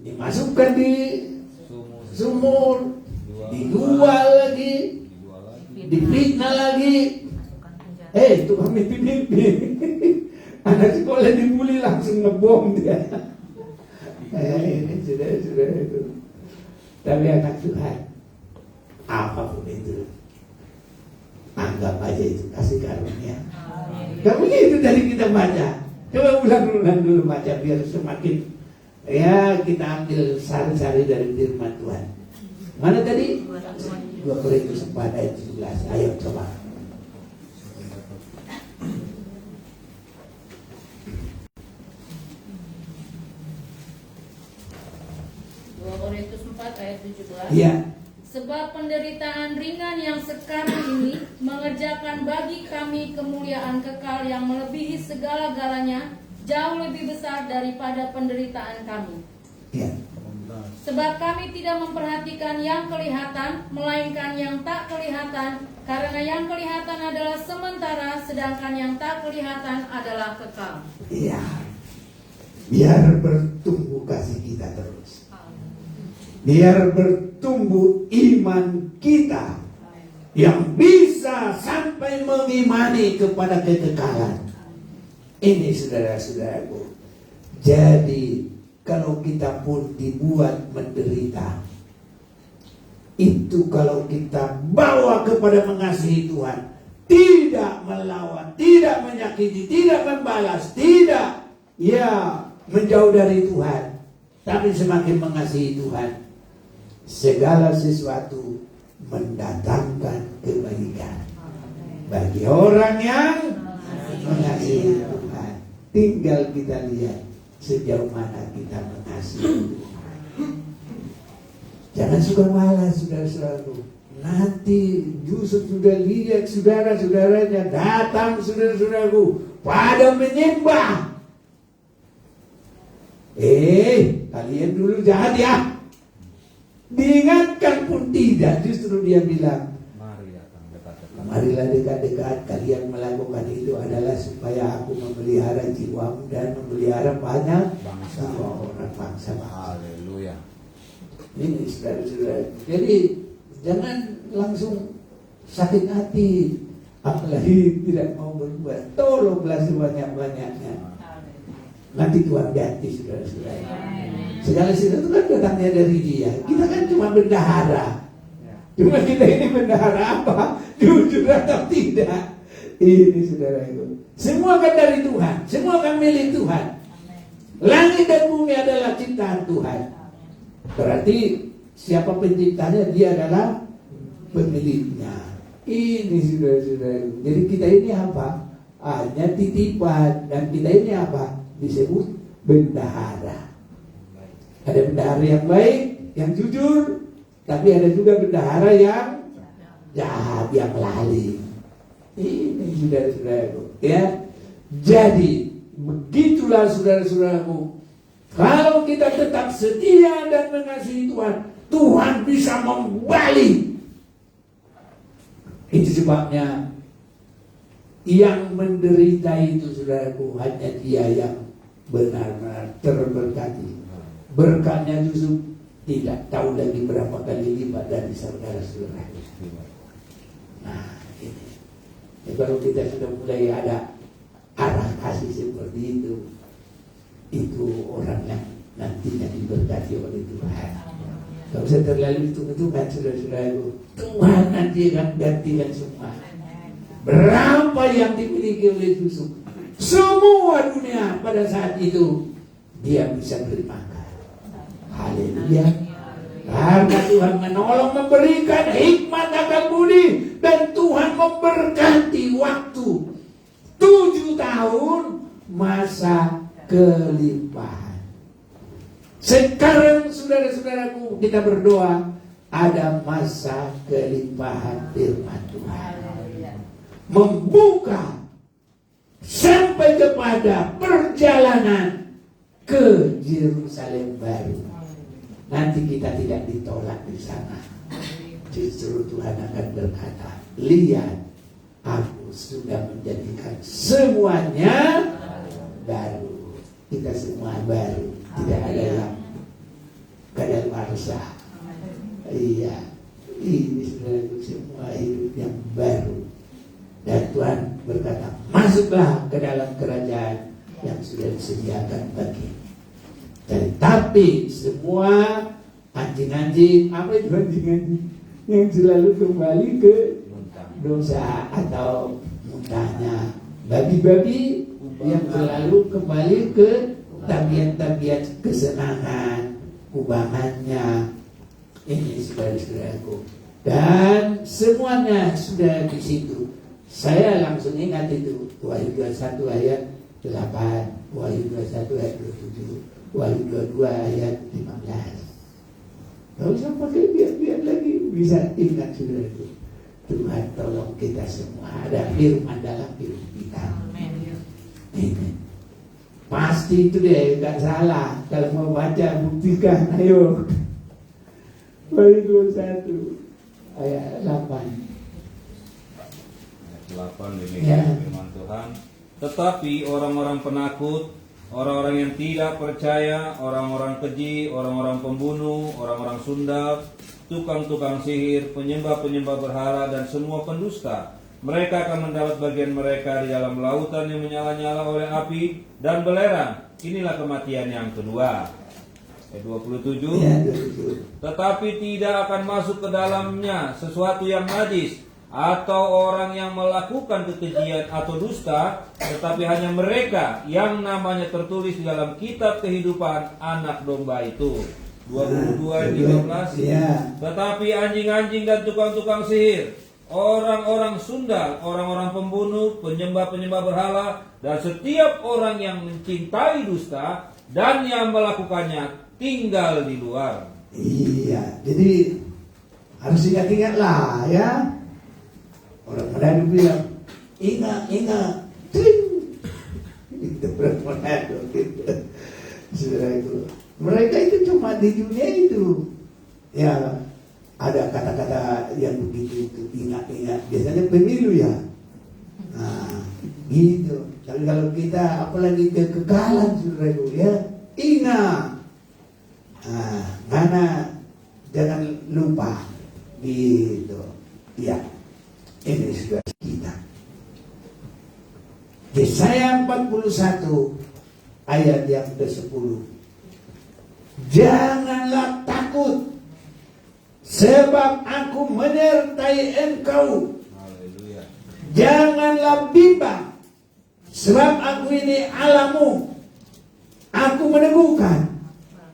dimasukkan di sumur, dijual lagi, difitnah lagi. Tukang mimpi-mimpi. Anak sekolah dibully langsung ngebom dia. Ini sudah itu. Tapi anak Tuhan, apapun itu, anggap aja itu kasih karunia. Kamu itu dari kita baca. Coba ulang-ulang dulu baca biar semakin kita ambil sari-sari dari firman Tuhan. Mana tadi? 2 Korintus 4 ayat 17. Ayo coba. Korintus 4 ayat 17. Iya. Sebab penderitaan ringan yang sekarang ini mengerjakan bagi kami kemuliaan kekal yang melebihi segala-galanya, jauh lebih besar daripada penderitaan kami. Iya. Sebab kami tidak memperhatikan yang kelihatan, melainkan yang tak kelihatan, karena yang kelihatan adalah sementara, sedangkan yang tak kelihatan adalah kekal. Iya. Biar bertumbuh kasih kita terus. Biar bertumbuh iman kita yang bisa sampai mengimani kepada kekekalan. Ini saudara-saudaraku. Jadi kalau kita pun dibuat menderita, itu kalau kita bawa kepada mengasihi Tuhan, tidak melawan, tidak menyakiti, tidak membalas, tidak menjauh dari Tuhan, tapi semakin mengasihi Tuhan, segala sesuatu mendatangkan kebaikan bagi orang yang mengasihi Tuhan. Tinggal kita lihat sejauh mana kita mengasihi Tuhan. Jangan suka malas, saudara-saudaraku. Nanti Yusuf sudah lihat saudara-saudaranya datang, saudara-saudaraku, pada menyembah. Kalian dulu jahat ya. Diingatkan pun tidak, justru dia bilang, marilah dekat-dekat. Kalian melakukan itu adalah supaya aku memelihara jiwamu dan memelihara banyak bangsa orang bangsa. Haleluya. Ini saudara-saudara. Jadi jangan langsung sakit hati. apalagi tidak mau berbuat. Tolonglah sebanyak-banyaknya. Nanti Tuhan ganti, saudara-saudara. Segala sesuatu kan datangnya dari Dia. Kita kan cuma bendahara. Cuma kita ini bendahara apa? Jujur atau tidak? Ini saudara itu. Semua kan dari Tuhan. Semua kan milik Tuhan. Langit dan bumi adalah ciptaan Tuhan. Berarti siapa penciptanya? Dia adalah pemiliknya. Ini saudara-saudara. Jadi kita ini apa? Hanya titipan. Dan kita ini apa? Disebut bendahara. Ada bendahara yang baik, yang jujur, tapi ada juga bendahara yang jahat, yang lalim. Ini saudara-saudaraku, ya. Jadi begitulah saudara-saudaraku. Kalau kita tetap setia dan mengasihi Tuhan, Tuhan bisa membalik. Itu sebabnya yang menderita itu, saudaraku, hanya dia yang benar-benar terberkati. Berkatnya justru tidak tahu lagi berapa kali lipat dari saudara-saudara. Nah, ini. Ya, kalau kita sudah mulai ada arah kasih seperti itu orang yang nantinya diberkati oleh Tuhan. Kalau saya terlalu hitung-hitungan, saudara-saudara itu, Tuhan nanti akan gantikan semua. Berapa yang dimiliki oleh Yusuf, semua dunia pada saat itu dia bisa beri makan. Haleluya. Karena Tuhan menolong, memberikan hikmat akan budi, dan Tuhan memberkati waktu 7 tahun masa kelimpahan. Sekarang saudara-saudaraku, kita berdoa ada masa kelimpahan firman Tuhan. Membuka sampai kepada perjalanan ke Yerusalem baru. Nanti kita tidak ditolak di sana. Justru Tuhan akan berkata, lihat, aku sudah menjadikan semuanya baru. Kita semua baru, tidak ada yang kadaluarsa. Iya, ini sudah semua hidup yang baru. Dan Tuhan berkata, masuklah ke dalam kerajaan yang sudah disediakan bagi. Tetapi semua anjing-anjing, apa itu anjing-anjing? Yang selalu kembali ke dosa atau muntahnya. Babi-babi yang selalu kembali ke tabiat-tabiat kesenangan, kubangannya. Ini saudara-saudaraku. Dan semuanya sudah di situ. Saya langsung ingat itu. Wahyu 21 ayat 8, Wahyu 21 ayat 27, Wahyu 22 ayat 15. Kalau saya pakai biar lagi bisa ingat saudaraku. Tuhan tolong kita semua. Ada firman dalam hidup kita. Ini pasti itu deh, nggak salah. Kalau mau baca buktikan, ayo. Wahyu 21 ayat 8. 8 demikian firman Tuhan. Tetapi orang-orang penakut, orang-orang yang tidak percaya, orang-orang keji, orang-orang pembunuh, orang-orang sundal, tukang-tukang sihir, penyembah-penyembah berhala, dan semua pendusta, mereka akan mendapat bagian mereka di dalam lautan yang menyala-nyala oleh api dan belerang. Inilah kematian yang kedua. Ayat 27. Tetapi tidak akan masuk ke dalamnya sesuatu yang najis, atau orang yang melakukan kekejian atau dusta, tetapi hanya mereka yang namanya tertulis di dalam kitab kehidupan anak domba itu. 22:15. Tetapi anjing-anjing dan tukang-tukang sihir, orang-orang sundal, orang-orang pembunuh, penyembah-penyembah berhala, dan setiap orang yang mencintai dusta dan yang melakukannya tinggal di luar. Iya, jadi harus ingat-ingatlah ya. Orang Manado bilang, ingat, itu orang Manado gitu. Saudara itu, mereka itu cuma di dunia itu. Ya, ada kata-kata yang begitu itu, ingat. Biasanya pemilu ya. Nah, gitu. Tapi kalau kita apalagi kekekalan saudara itu ya, ingat. Nah, mana jangan lupa gitu. Ya. Ini sudah kita. Yesaya 41 ayat yang ke-10. Janganlah takut, sebab aku menyertai engkau. Haleluya. Janganlah bimbang, sebab aku ini Allahmu. Aku meneguhkan,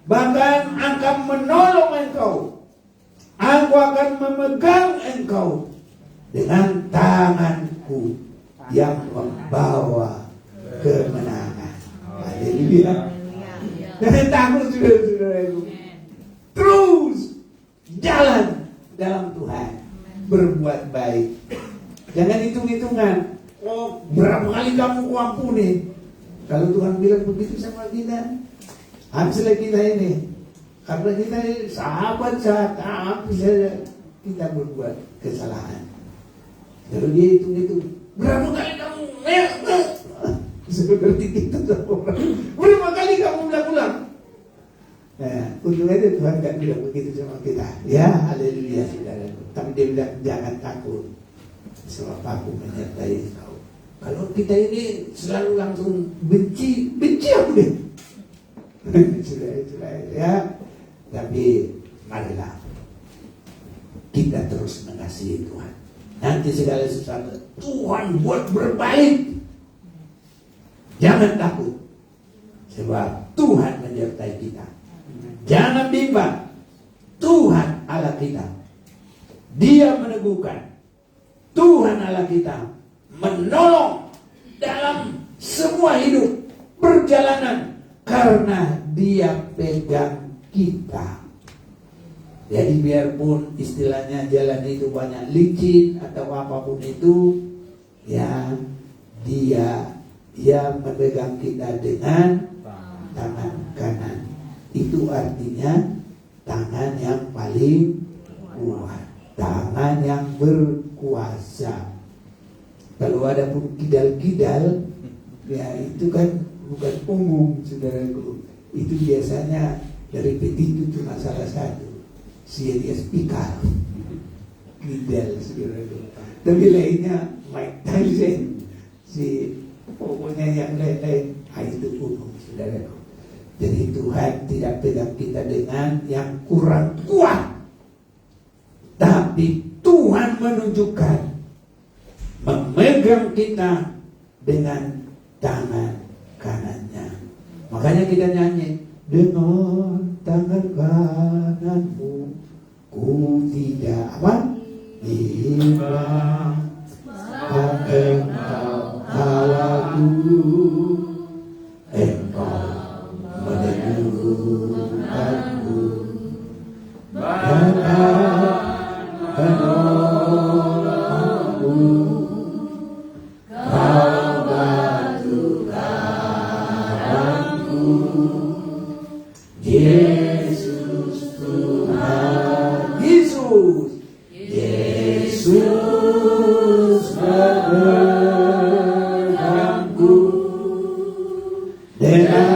bahkan akan menolong engkau. Aku akan memegang engkau dengan tanganku yang membawa kemenangan. Haleluya. Jangan takut, saudara-saudaraku. Terus jalan dalam Tuhan, berbuat baik. Jangan hitung-hitungan. Oh, berapa kali kamu kuampuni? Kalau Tuhan bilang begitu sama kita, habislah kita ini. Karena kita ini sahabat saat habis saja kita berbuat kesalahan. Kalau dia hitung-hitung, berapa kali kamu seperti itu sama orang. Berapa kali kamu ulang-ulang? Nah, untung aja Tuhan gak bilang begitu sama kita. Ya, haleluya saudara. Tapi dia bilang jangan takut, sebab aku menyertai kau. Kalau kita ini selalu langsung benci aku deh. Sudah ya. Tapi marilah kita terus mengasihi Tuhan. Nanti segala sesuatu Tuhan buat berbalik. Jangan takut, sebab Tuhan menyertai kita. Jangan bimbang, Tuhan Allah kita, Dia meneguhkan. Tuhan Allah kita menolong dalam semua hidup perjalanan, karena Dia pegang kita. Jadi biarpun istilahnya jalan itu banyak licin atau apapun itu, ya Dia yang memegang kita dengan tangan kanan. Itu artinya tangan yang paling kuat, tangan yang berkuasa. Kalau ada pun kidal-kidal, ya itu kan bukan umum, saudaraku. Itu biasanya dari petitu cuma salah satu, Serius Pikal, kidal, saudaraku. Tapi lainnya Mike Tyson, si pokoknya yang lain-lain, itu umum, saudaraku. Jadi Tuhan tidak pegang kita dengan yang kurang kuat, tapi Tuhan menunjukkan memegang kita dengan tangan kanannya. Makanya kita nyanyi, dengan tangan kananmu ku tidak apa? Bimbang, engkau Allahku, engkau meneguhkanku, menolongku, kau batu karangku, Yesus Tuhan, Yesus memelangku dengan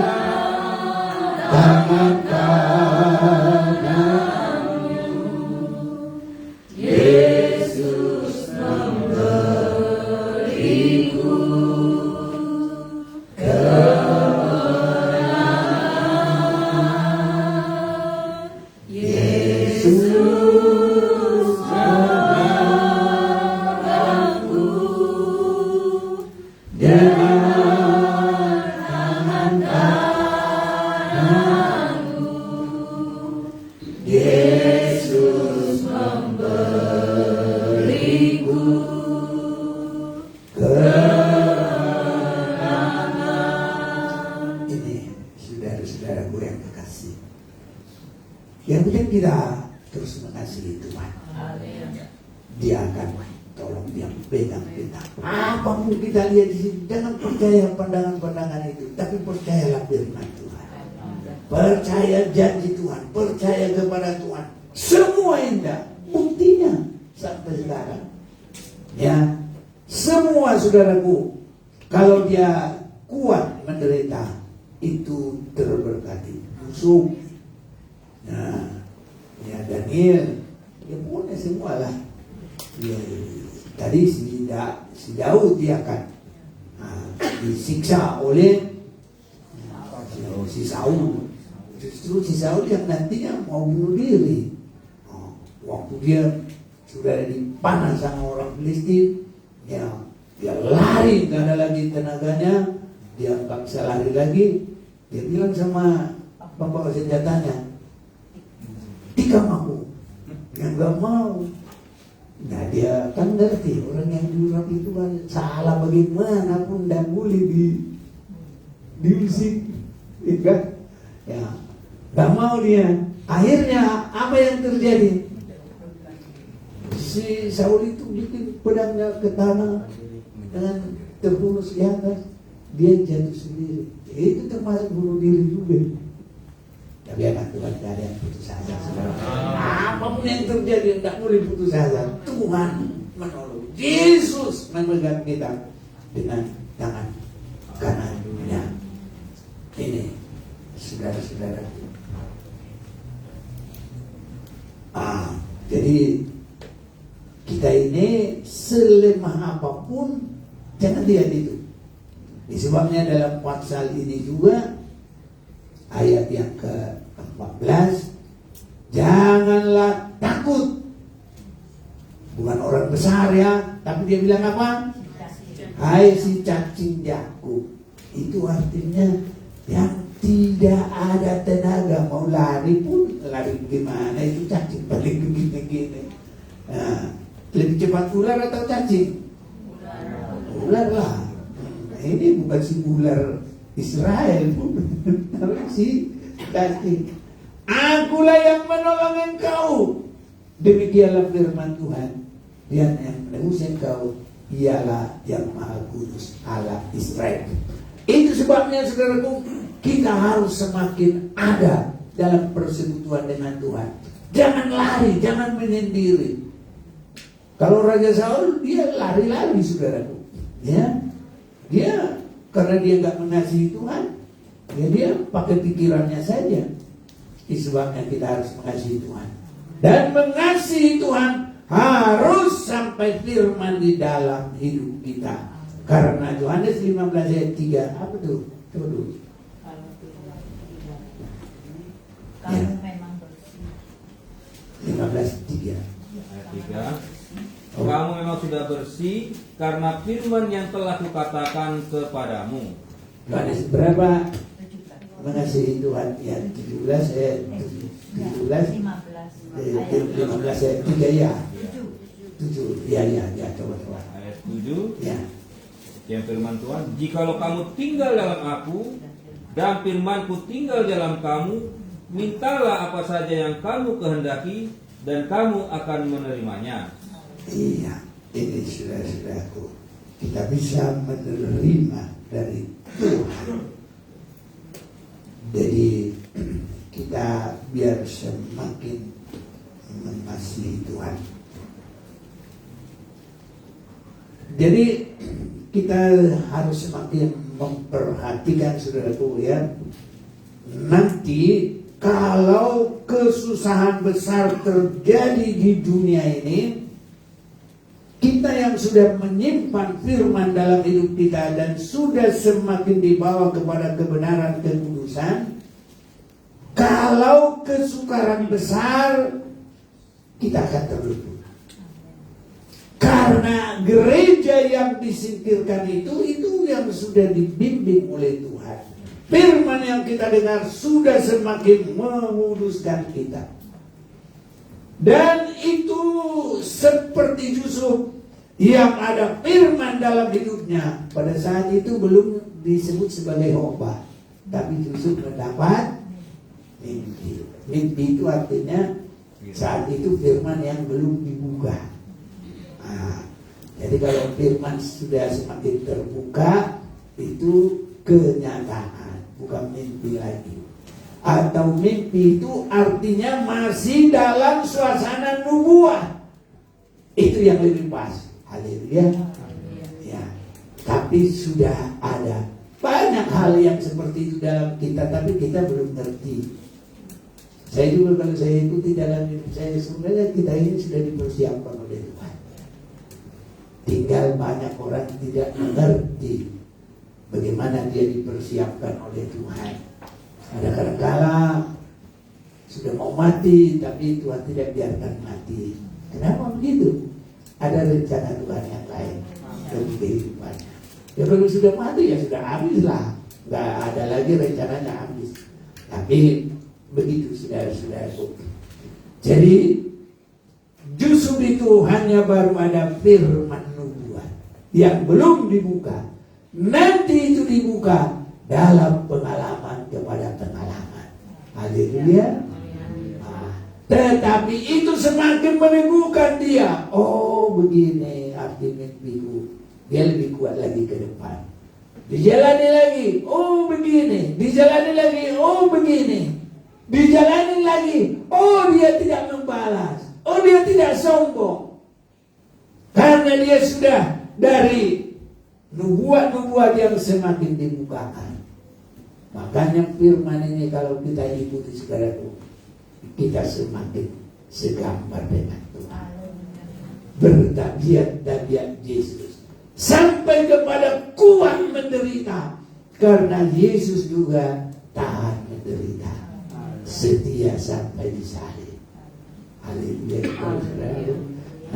tangan kananmu. Yesus memberiku kemenangan. Yesus memegangku dengan tangan kananmu. Yesus memberiku kemenangan. Ini saudara-saudaraku yang kekasih, yang penting kita terus mengasihi Tuhan. Dia akan tolong, dia pegang kita. Apapun kita lihat di sini, jangan percaya pandangan-pandangan itu, tapi percayalah firman Tuhan. Percaya janji Tuhan, percaya kepada Tuhan. Semua indah, buktinya sampai sekarang. Ya, semua saudaraku, kalau dia kuat menderita, itu terberkati. Musuh, nah, ya Daniel, ya pokoknya semualah. Ya, tadi si Daud dia kan, nah, disiksa oleh si Saul. Justru si Saul yang nantinya mau bunuh diri. Waktu dia sudah dipanah sama orang Filistin, ya dia lari, nggak ada lagi tenaganya, dia nggak bisa lari lagi. Dia bilang sama pembawa senjatanya, tikam aku, yang nggak mau. Nah dia kan ngerti orang yang jurang itu kan salah bagaimanapun dan boleh diusik, kan? Ya, nggak mau dia. Akhirnya apa yang terjadi? Si Saul itu bikin pedangnya ke tanah dengan terhunus di atas, dia jatuh sendiri. Itu termasuk bunuh diri juga. Tapi akan Tuhan tidak ada yang putus asa. Apapun yang terjadi tidak boleh putus asa. Tuhan menolong. Yesus memegang kita dengan tangan kanannya. Ini saudara-saudara. Jadi kita ini selemah apapun jangan lihat itu. Sebabnya dalam pasal ini juga ayat yang ke-14, janganlah takut. Bukan orang besar ya, tapi dia bilang apa? Hai si cacing Yakub. Itu artinya yang tidak ada tenaga, mau lari pun lari gimana, itu cacing paling begini-gini. Nah, lebih cepat ular atau cacing? Ular lah. Ini bukan si ular Israel pun, tapi si cacing. Akulah yang menolong engkau. Demikianlah firman Tuhan. Dia yang menebus engkau, ialah yang Maha Kudus, Allah Israel. Itu sebabnya saudaraku, kita harus semakin ada dalam persekutuan dengan Tuhan. Jangan lari, jangan menyendiri. Kalau Raja Saul, dia lari-lari saudaraku. Ya, dia karena dia nggak mengasihi Tuhan, ya dia pakai pikirannya saja. Sebabnya kita harus mengasihi Tuhan. Dan mengasihi Tuhan harus sampai firman di dalam hidup kita. Karena Yohanes 15 ayat 3, apa tuh? Coba dulu. Kamu memang bersih. 15:3. Ayat 3. Kamu memang sudah bersih karena firman yang telah kukatakan kepadamu. Yohanes berapa? Mengasihi Tuhan ya 17 ayat 17 15 ayat 3 ya 7 ya coba Ayat 7 ya. Yang firman Tuhan, jikalau kamu tinggal dalam aku dan firmanku tinggal dalam kamu, mintalah apa saja yang kamu kehendaki dan kamu akan menerimanya. Iya, ini saudara-saudaraku, kita bisa menerima dari Tuhan. Jadi kita biar semakin mengasihi Tuhan. Jadi kita harus semakin memperhatikan saudaraku ya. Nanti kalau kesusahan besar terjadi di dunia ini, kita yang sudah menyimpan firman dalam hidup kita dan sudah semakin dibawa kepada kebenaran kekudusan, kalau kesukaran besar, kita akan terluput. Karena gereja yang disingkirkan itu yang sudah dibimbing oleh Tuhan. Firman yang kita dengar sudah semakin menguduskan kita. Dan itu seperti Yusuf yang ada firman dalam hidupnya. Pada saat itu belum disebut sebagai khotbah, tapi Yusuf mendapat mimpi. Mimpi itu artinya saat itu firman yang belum dibuka. Jadi kalau firman sudah semakin terbuka, itu kenyataan, bukan mimpi lagi. Atau mimpi itu artinya masih dalam suasana nubuah. Itu yang lebih pas. Haleluya. Ya. Tapi sudah ada banyak hal yang seperti itu dalam kita, tapi kita belum ngerti. Saya juga kalau saya ikuti dalam hidup saya, sebenarnya kita ini sudah dipersiapkan oleh Tuhan. Tinggal banyak orang tidak mengerti bagaimana dia dipersiapkan oleh Tuhan. Ada kadang-kala sudah mau mati, tapi Tuhan tidak biarkan mati. Kenapa begitu? Ada rencana Tuhan yang lain bagi kehidupannya. Ya kalau sudah mati ya sudah habis lah, nggak ada lagi rencananya habis. Tapi begitu saudara-saudaraku. Jadi justru itu hanya baru ada firman nubuat yang belum dibuka. Nanti itu dibuka dalam pengalaman kepada pengalaman. Haleluya. Tetapi itu semakin meneguhkan dia. Oh begini arti mimpiku. Dia lebih kuat lagi ke depan. Dijalani lagi. Oh begini. Dijalani lagi. Oh begini. Dijalani lagi. Oh dia tidak membalas. Oh dia tidak sombong. Karena dia sudah dari nubuat-nubuat yang semakin dibukakan. Makanya firman ini kalau kita ikuti saudaraku, kita semakin segambar dengan Tuhan. Bertabiat-tabiat Yesus sampai kepada kuat menderita, karena Yesus juga tahan menderita, setia sampai di salib. Haleluya.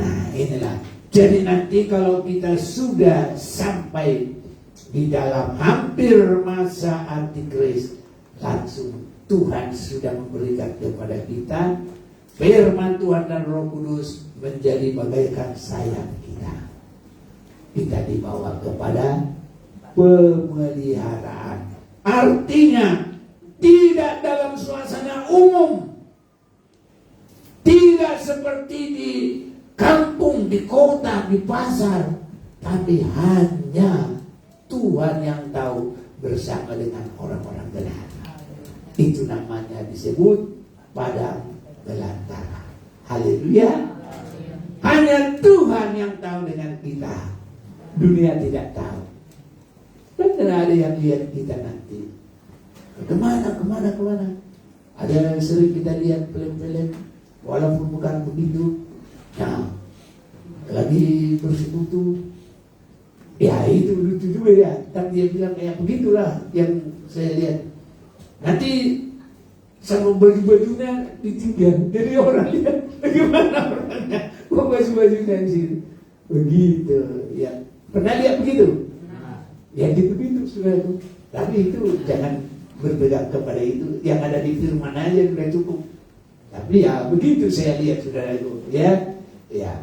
Nah inilah. Jadi nanti kalau kita sudah sampai di dalam hampir masa antikris, langsung Tuhan sudah memberikan kepada kita firman Tuhan dan Roh Kudus menjadi bagaikan sayap kita. Kita dibawa kepada pemeliharaan. Artinya tidak dalam suasana umum, tidak seperti di kampung, di kota, di pasar, tapi hanya Tuhan yang tahu bersama dengan orang-orang benar. Itu namanya disebut padang belantara. Haleluya. Hanya Tuhan yang tahu dengan kita. Dunia tidak tahu. Dan ada yang lihat kita nanti. Kemana. Ada yang sering kita lihat film-film, walaupun bukan begitu. Nah, lagi bersekutu. Ya itu lucu juga ya. Tapi dia bilang kayak begitulah yang saya lihat. Nanti sama baju-bajunya ditinggal dari orang ya. Bagaimana orangnya? Kok baju-bajunya di sini? Begitu ya. Pernah lihat begitu? Ya gitu-gitu saudara. Tapi itu jangan berpegang kepada itu. Yang ada di firman aja sudah cukup. Tapi ya begitu saya lihat saudaraku. Ya.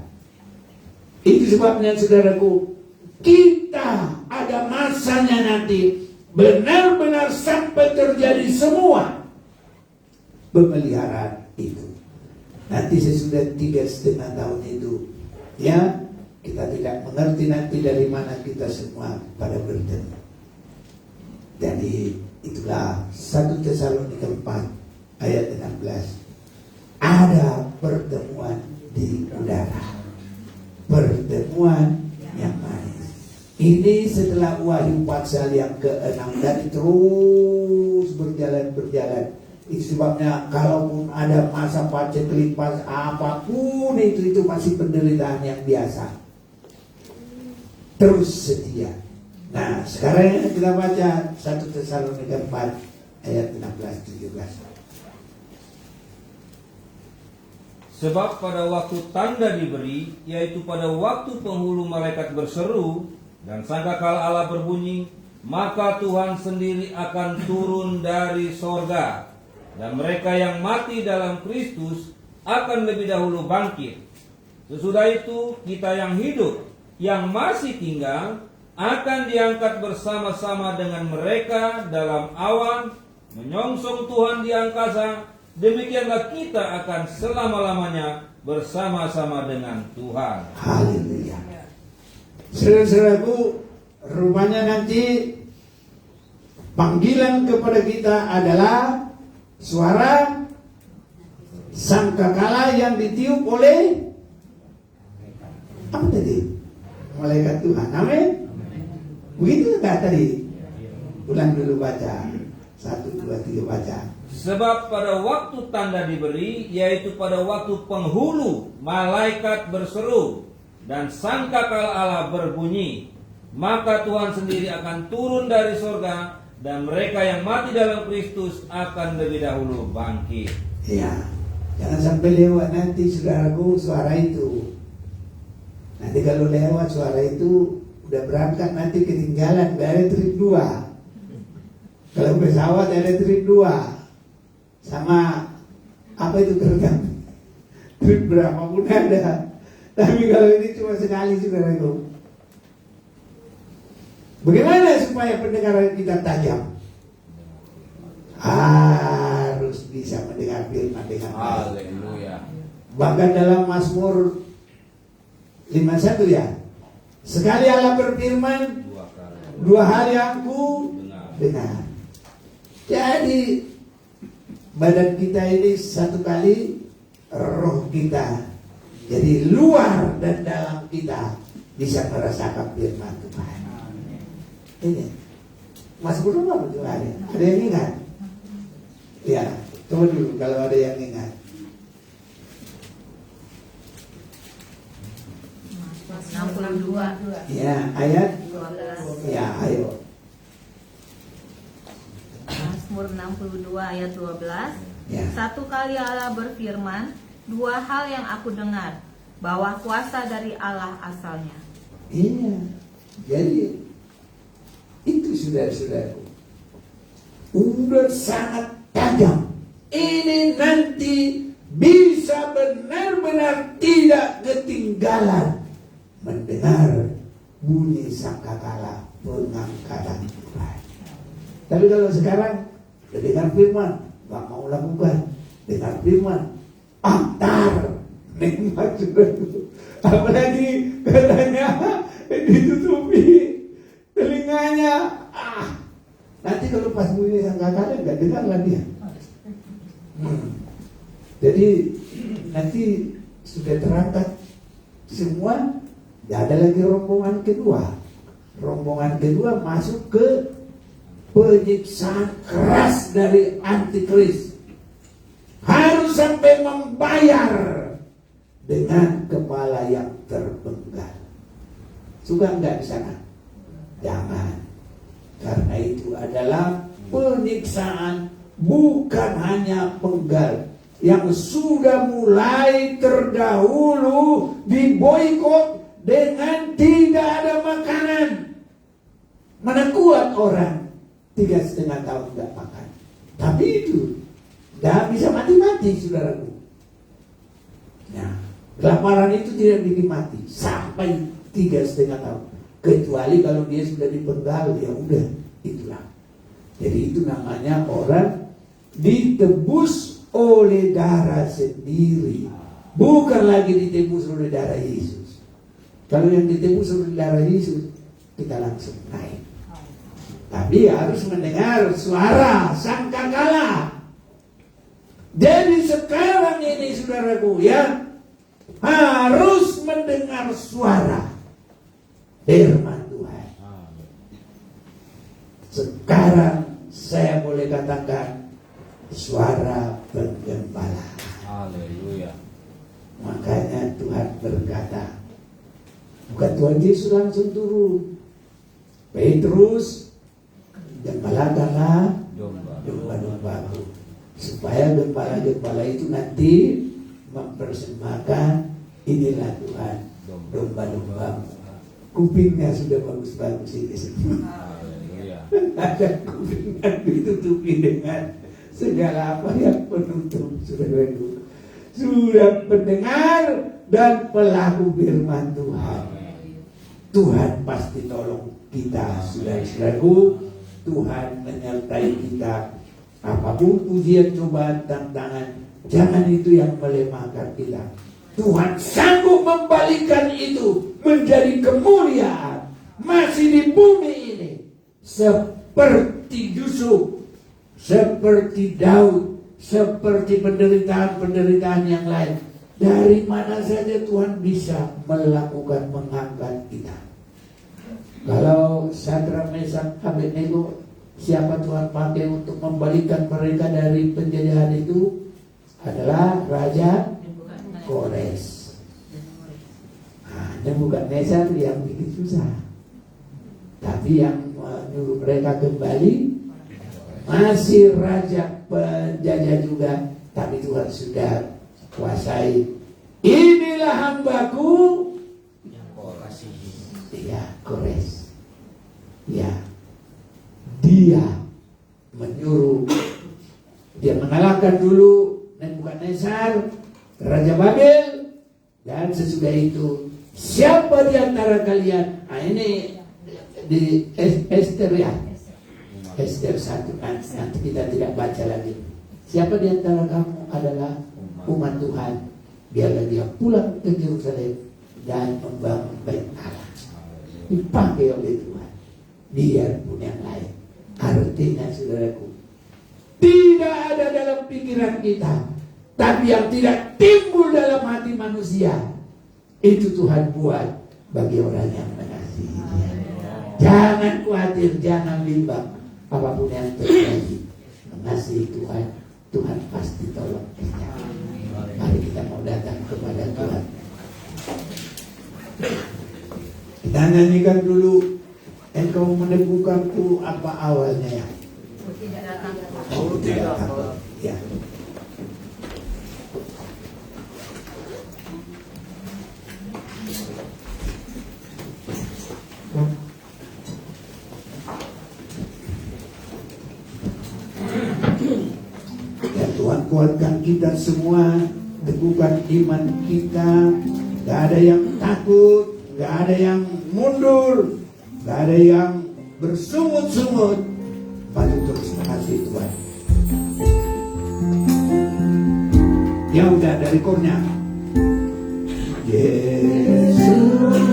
Itu sebabnya saudaraku, kita ada masanya nanti benar-benar sampai terjadi semua pemeliharaan itu. Nanti sesudah 3,5 tahun itu, ya kita tidak mengerti nanti dari mana kita semua pada bertemu. Jadi itulah 1 Tesalonika 4 ayat 16. Ada pertemuan di udara, pertemuan yang manis. Ini setelah Wahyu Pasal yang ke-6 dan terus berjalan. Itu sebabnya kalaupun ada masa paceklik, apapun itu masih penderitaan yang biasa. Terus setia. Nah sekarang kita baca 1 Tesalonika 4 ayat 16-17. Sebab pada waktu tanda diberi, yaitu pada waktu penghulu malaikat berseru dan sangkakala Allah berbunyi, maka Tuhan sendiri akan turun dari sorga, dan mereka yang mati dalam Kristus akan lebih dahulu bangkit. Sesudah itu kita yang hidup, yang masih tinggal, akan diangkat bersama-sama dengan mereka dalam awan, menyongsong Tuhan di angkasa. Demikianlah kita akan selama-lamanya bersama-sama dengan Tuhan. Haleluya. Saudara-saudaraku, rupanya nanti panggilan kepada kita adalah suara sangkakala yang ditiup oleh apa tadi? Malaikat Tuhan. Amin. Begitu enggak tadi? Ulang dulu baca. 1, 2, 3 baca. Sebab pada waktu tanda diberi, yaitu pada waktu penghulu malaikat berseru dan sangkakala Allah berbunyi, maka Tuhan sendiri akan turun dari sorga, dan mereka yang mati dalam Kristus akan lebih dahulu bangkit. Ya, jangan sampai lewat nanti saudaraku suara itu. Nanti kalau lewat suara itu udah berangkat nanti ketinggalan ada trip 2. Kalau pesawat ada trip 2. Sama apa itu kereta? Trip berapa pun ada. Tapi kalau ini cuma sekali saudaraku. Bagaimana supaya pendengaran kita tajam? Harus bisa mendengar firman dengan baik. Haleluya. Bahkan dalam Mazmur 51 ya, sekali Allah berfirman, 2 hari aku dengar. Jadi badan kita ini 1 kali, roh kita, jadi luar dan dalam kita bisa merasakan firman Tuhan. Ini Mazmur apa betul ada? Ada yang ingat? Ya, coba dulu kalau ada yang ingat. Mazmur 62 Ya, ayat 12. ya, ayo. Mazmur 62 ayat 12. Ya. 1 kali Allah berfirman, 2 hal yang aku dengar, bahwa kuasa dari Allah asalnya. Iya. Jadi itu saudara-saudaraku udah sangat tajam. Ini nanti bisa benar-benar tidak ketinggalan mendengar bunyi sangkakala pengangkatan Tuhan. Tapi kalau sekarang udah dengar firman gak mau lakukan, dengar firman antar nikmat saudaraku. Apalagi katanya ditutupi telinganya. Nanti kalau pas bunyi sangkakala nggak dengar lagi ya. Jadi nanti sudah terangkat semua. Tidak ada lagi rombongan kedua. Rombongan kedua masuk ke penyiksaan keras dari antikris. Harus sampai membayar dengan kepala yang terpenggal. Suka enggak di sana? Jangan. Karena itu adalah penyiksaan bukan hanya penggal yang sudah mulai terdahulu diboikot dengan tidak ada makanan. Mana kuat orang 3,5 tahun enggak makan. Tapi itu dah bisa mati-mati saudaraku. Nah, kelaparan itu tidak bikin mati sampai 3,5 tahun. Kecuali kalau dia sudah dipenggal, ya udah, itulah. Jadi itu namanya orang ditebus oleh darah sendiri, bukan lagi ditebus oleh darah Yesus. Kalau yang ditebus oleh darah Yesus, kita langsung naik. Tapi harus mendengar suara sangkakala. Jadi sekarang ini saudaraku ya, harus mendengar suara firman Tuhan. Sekarang saya boleh katakan suara penggembala. Haleluya. Makanya Tuhan berkata, bukan Tuhan Yesus langsung turun. Petrus, gembalakanlah domba-dombaku, supaya gembala-gembala itu nanti mempersembahkan, inilah Tuhan domba-dombamu. Kupingnya sudah bagus-bagus ini semua. Ada kupingnya ditutupi dengan segala apa yang penutup. Sudah pendengar dan pelaku firman Tuhan. Tuhan pasti tolong kita, saudara-saudaraku. Tuhan menyertai kita. Apapun ujian, cobaan, tantangan, jangan itu yang melemahkan kita. Tuhan sanggup membalikan itu menjadi kemuliaan masih di bumi ini, seperti Yusuf, seperti Daud, seperti penderitaan-penderitaan yang lain. Dari mana saja Tuhan bisa melakukan mengangkat kita. Kalau Sadrak, Mesak, Abednego, siapa Tuhan pakai untuk membalikan mereka dari penjajahan itu adalah Raja Kores. Nah, Nebukadnezar yang bikin susah. Tapi yang menyuruh mereka kembali masih raja penjajah juga, tapi Tuhan sudah kuasai. Inilah hambaku yang kau kasihi. ya Kores. Ya, dia menyuruh, dia mengalahkan dulu Nebukadnezar, Raja Babel, dan sesudah itu siapa di antara kalian? Nah, ini di Esther ya, Esther 1, nanti kita tidak baca lagi. Siapa di antara kamu adalah umat Tuhan? Biarlah dia pulang ke Yerusalem dan membangun bait Allah. Dipakai oleh Tuhan, biarpun yang lain. Artinya saudaraku, tidak ada dalam pikiran kita, tapi yang tidak timbul dalam hati manusia, itu Tuhan buat bagi orang yang mengasihi Dia. Jangan khawatir, jangan bimbang, apapun yang terjadi. Mengasihi Tuhan, Tuhan pasti tolong kita. Mari kita mau datang kepada Tuhan. Kita nyanyikan dulu, engkau meneguhkanku, apa awalnya ya? Tidak datang. Oh, tidak takut. Ya. Ya Tuhan, kuatkan kita semua, teguhkan iman kita. Gak ada yang takut, gak ada yang mundur, gak ada yang bersungut-sungut. Maju terus mengasihi Tuhan. Ya udah dari kornya. Yesus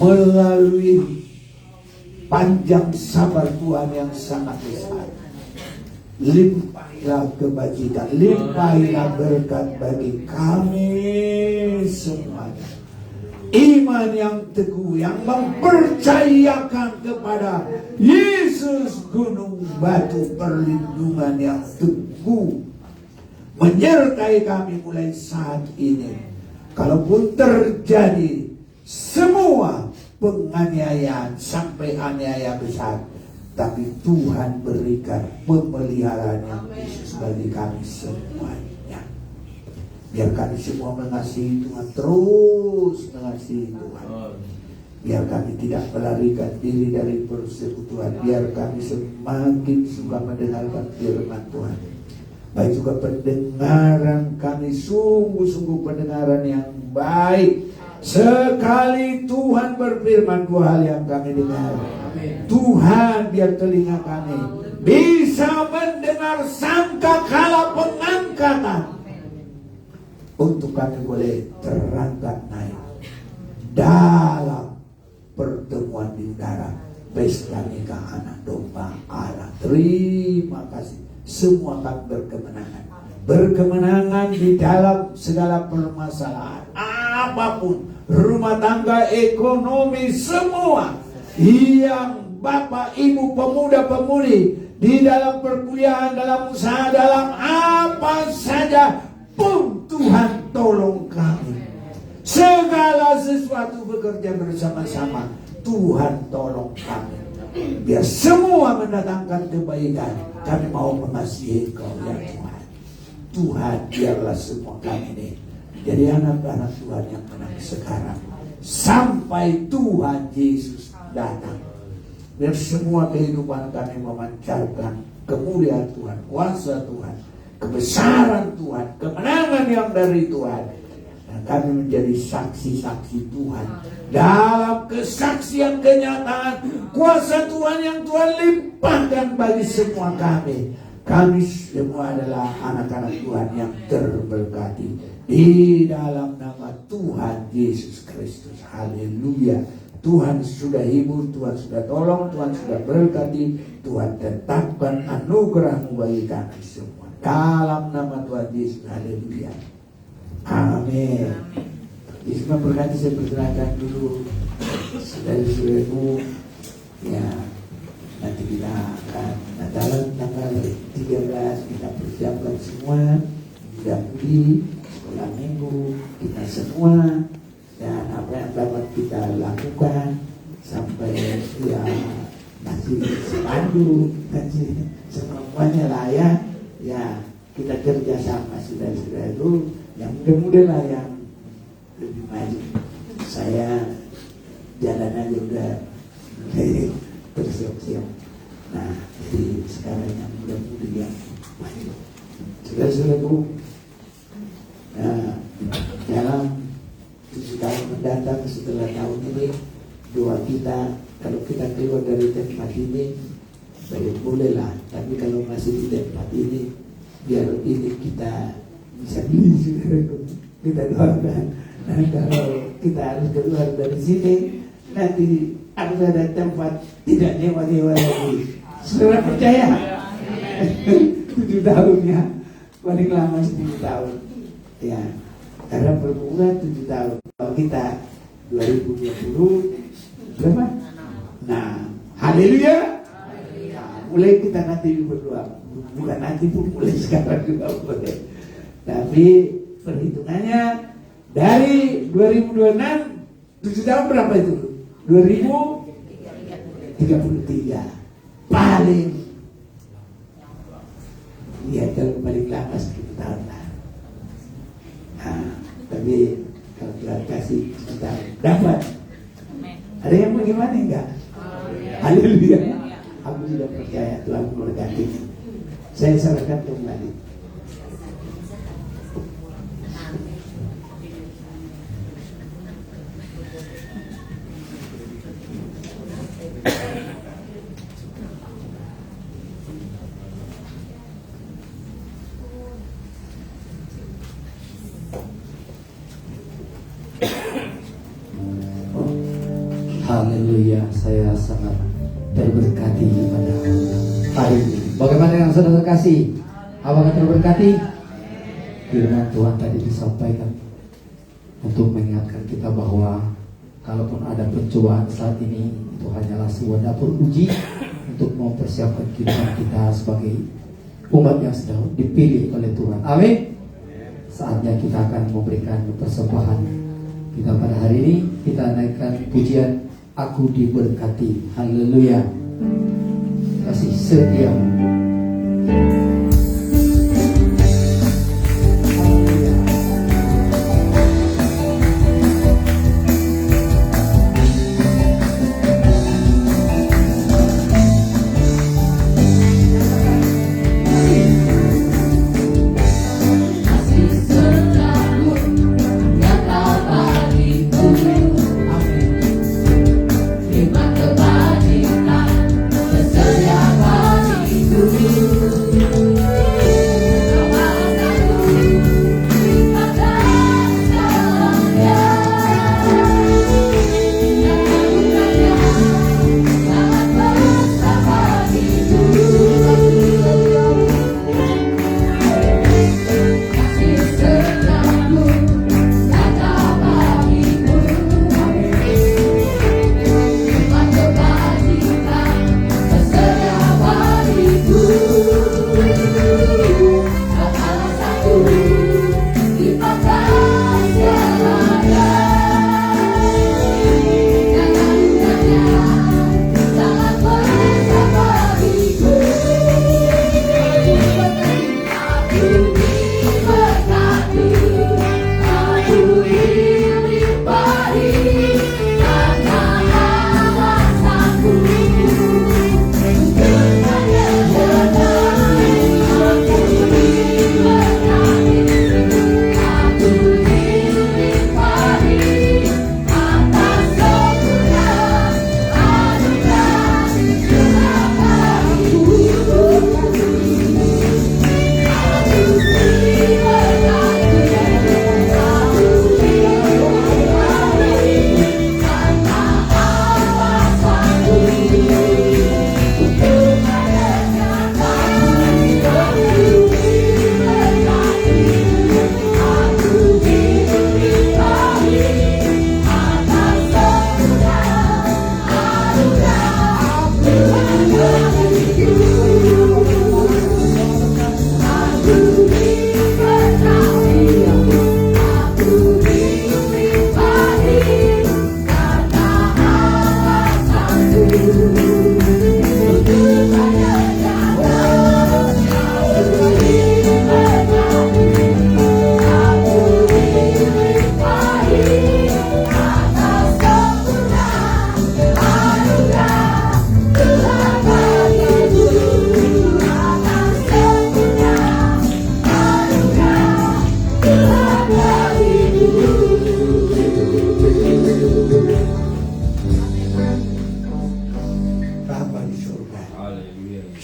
melalui panjang sabar Tuhan yang sangat besar. Limpahlah kebajikan, limpahlah berkat bagi kami semuanya. Iman yang teguh, yang mempercayakan kepada Yesus gunung batu perlindungan yang teguh, menyertai kami mulai saat ini. Kalaupun terjadi semua penganiayaan sampai aniaya besar, tapi Tuhan berikan pemeliharaan yang khusus bagi kami semuanya. Biar kami semua mengasihi Tuhan, terus mengasihi Tuhan. Biar kami tidak melarikan diri dari persekutuan. Biar kami semakin suka mendengarkan firman Tuhan. Baik juga pendengaran kami, sungguh-sungguh pendengaran yang baik. Sekali Tuhan berfirman, dua hal yang kami dengar. Tuhan, biar telinga kami bisa mendengar sangkakala pengangkatan, untuk kami boleh terangkat naik dalam pertemuan di udara pesta nikah anak domba Allah. Terima kasih. Semua kami berkemenangan di dalam segala permasalahan apapun, rumah tangga, ekonomi, semua yang Bapak Ibu pemuda-pemudi di dalam perkuliahan, dalam usaha, dalam apa saja pun, Tuhan tolong kami. Segala sesuatu bekerja bersama-sama, Tuhan tolong kami. Biar semua mendatangkan kebaikan. Kami mau mengasihi Engkau ya Tuhan. Tuhan, biarlah semua kami ini jadi anak-anak Tuhan yang menang sekarang sampai Tuhan Yesus datang. Biar semua kehidupan kami memancarkan kemuliaan Tuhan, kuasa Tuhan, kebesaran Tuhan, kemenangan yang dari Tuhan. Dan kami menjadi saksi-saksi Tuhan dalam kesaksian kenyataan kuasa Tuhan yang Tuhan limpahkan bagi semua kami. Kami semua adalah anak-anak Tuhan yang terberkati di dalam nama Tuhan Yesus Kristus. Haleluya. Tuhan sudah hibur, Tuhan sudah tolong, Tuhan sudah berkati, Tuhan tetapkan anugerah-Mu bagi kami semua. Dalam nama Tuhan Yesus, haleluya. Amin. Yesus memberkati. Saya persilakan dulu saudara-saudaraku. Ya, nanti kita akan Natalan tanggal 13 kita persiapkan semua. Mudah-mudahan sekolah minggu kita semua, dan apa yang dapat kita lakukan sampai ya masih sepandu, masih semuanya lah ya. Ya, kita kerjasama saudara-saudara itu yang muda-muda lah yang lebih maju. Saya jalan aja udah bersiap-siap. Nah, jadi sekarang yang muda-muda yang maju. Saudara-saudaraku, nah, dalam 7 tahun mendatang setelah tahun ini, doa kita kalau kita keluar dari tempat ini, baik bolehlah. Tapi kalau masih di tempat ini, biar ini kita bisa beli, saudaraku. Kita doakan. Nah, kalau kita harus keluar dari sini, nanti harus ada tempat tidak nyewa-nyewa lagi. Saudara percaya? 7 tahun ya, paling lama 10 tahun. Ya, karena perbulan 7 tahun. Kalau kita 2020 berapa? Nah, haleluya. Mulai kita nanti berdoa, bukan nanti pun, mulai sekarang juga boleh. Tapi perhitungannya dari 2026 7 tahun berapa itu? 2033 paling, ya kalau paling lama 10 tahun lah. Nah, tapi kalau Tuhan kasih 7 tahun dapat. Ada yang bagaimana enggak? Haleluya. Aku sudah percaya Tuhan memberkati. Saya serahkan kembali. Haleluya, saya sangat terberkati pada hari ini. Bagaimana yang sudah terkasih? Apakah terberkati? Firman Tuhan tadi disampaikan untuk mengingatkan kita bahwa kalaupun ada pencobaan saat ini, itu hanyalah sebuah dapur uji untuk mempersiapkan kita sebagai umat yang sedang dipilih oleh Tuhan. Amin. Saatnya kita akan memberikan persembahan kita pada hari ini. Kita naikkan pujian Aku Diberkati. Haleluya. Kasih setiamu.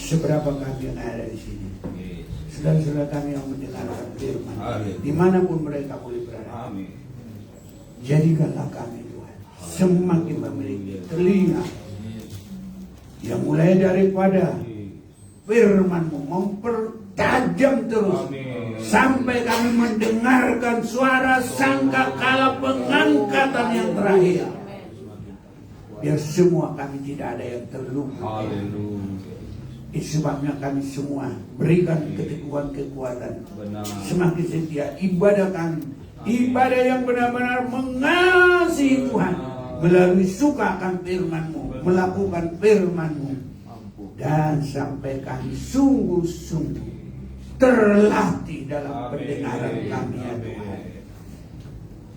Seberapa kami yang ada di sini, saudara-saudara kami yang mendengarkan firman, dimanapun mereka boleh berada. Jadikanlah kami Tuhan semakin memiliki telinga yang mulai daripada firman-Mu mempertajam terus sampai kami mendengarkan suara sangkakala pengangkatan yang terakhir. Biar semua kami tidak ada yang terluka. Itu sebabnya kami semua berikan keteguhan kekuatan. Semakin setia ibadah kami, ibadah yang benar-benar mengasihi Tuhan, melalui suka akan firman-Mu, melakukan firman-Mu, dan sampai kami sungguh-sungguh terlatih dalam pendengaran kami ya Tuhan.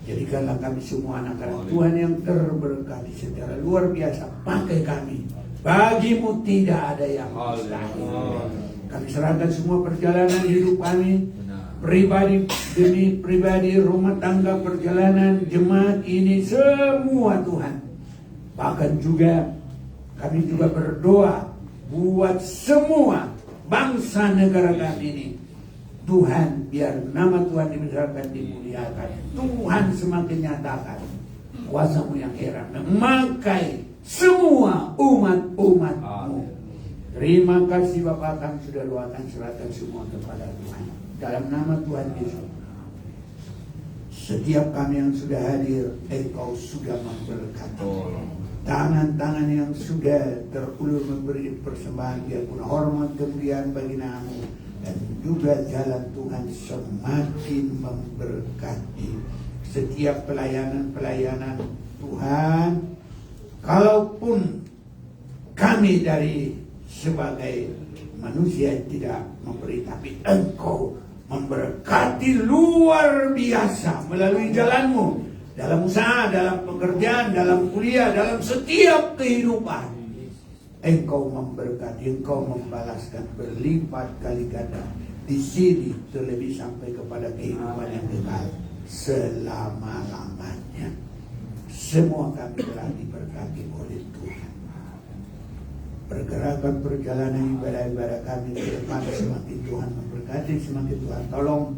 Jadikanlah kami semua anak-anak Tuhan yang terberkati secara luar biasa. Pakai kami, bagi-Mu tidak ada yang mustahil. Kami serahkan semua perjalanan hidup kami, pribadi demi pribadi, rumah tangga, perjalanan jemaat ini semua Tuhan. Bahkan juga kami juga berdoa buat semua bangsa negara kami ini. Tuhan, biar nama Tuhan dibesarkan, dimuliakan. Tuhan semakin nyatakan Kuasamu yang heran memakai semua umat-umatmu. Terima kasih Bapa, kami sudah doakan serahkan semua kepada Tuhan. Dalam nama Tuhan Yesus. Setiap kami yang sudah hadir, Engkau sudah memberkati. Tangan-tangan yang sudah terulur memberi persembahan, biarpun hormat kemuliaan bagi nama-Mu, dan juga jalan Tuhan semakin memberkati setiap pelayanan Tuhan. Kalaupun kami dari sebagai manusia tidak memberi, tapi Engkau memberkati luar biasa melalui jalan-Mu, dalam usaha, dalam pekerjaan, dalam kuliah, dalam setiap kehidupan. Engkau memberkati, Engkau membalaskan berlipat kali ganda di sini, terlebih sampai kepada kehidupan yang kekal selama-lamanya. Semua kami telah diberkati oleh Tuhan. Pergerakan perjalanan ibadah-ibadah kami ke depan semakin Tuhan memberkati, semakin Tuhan tolong.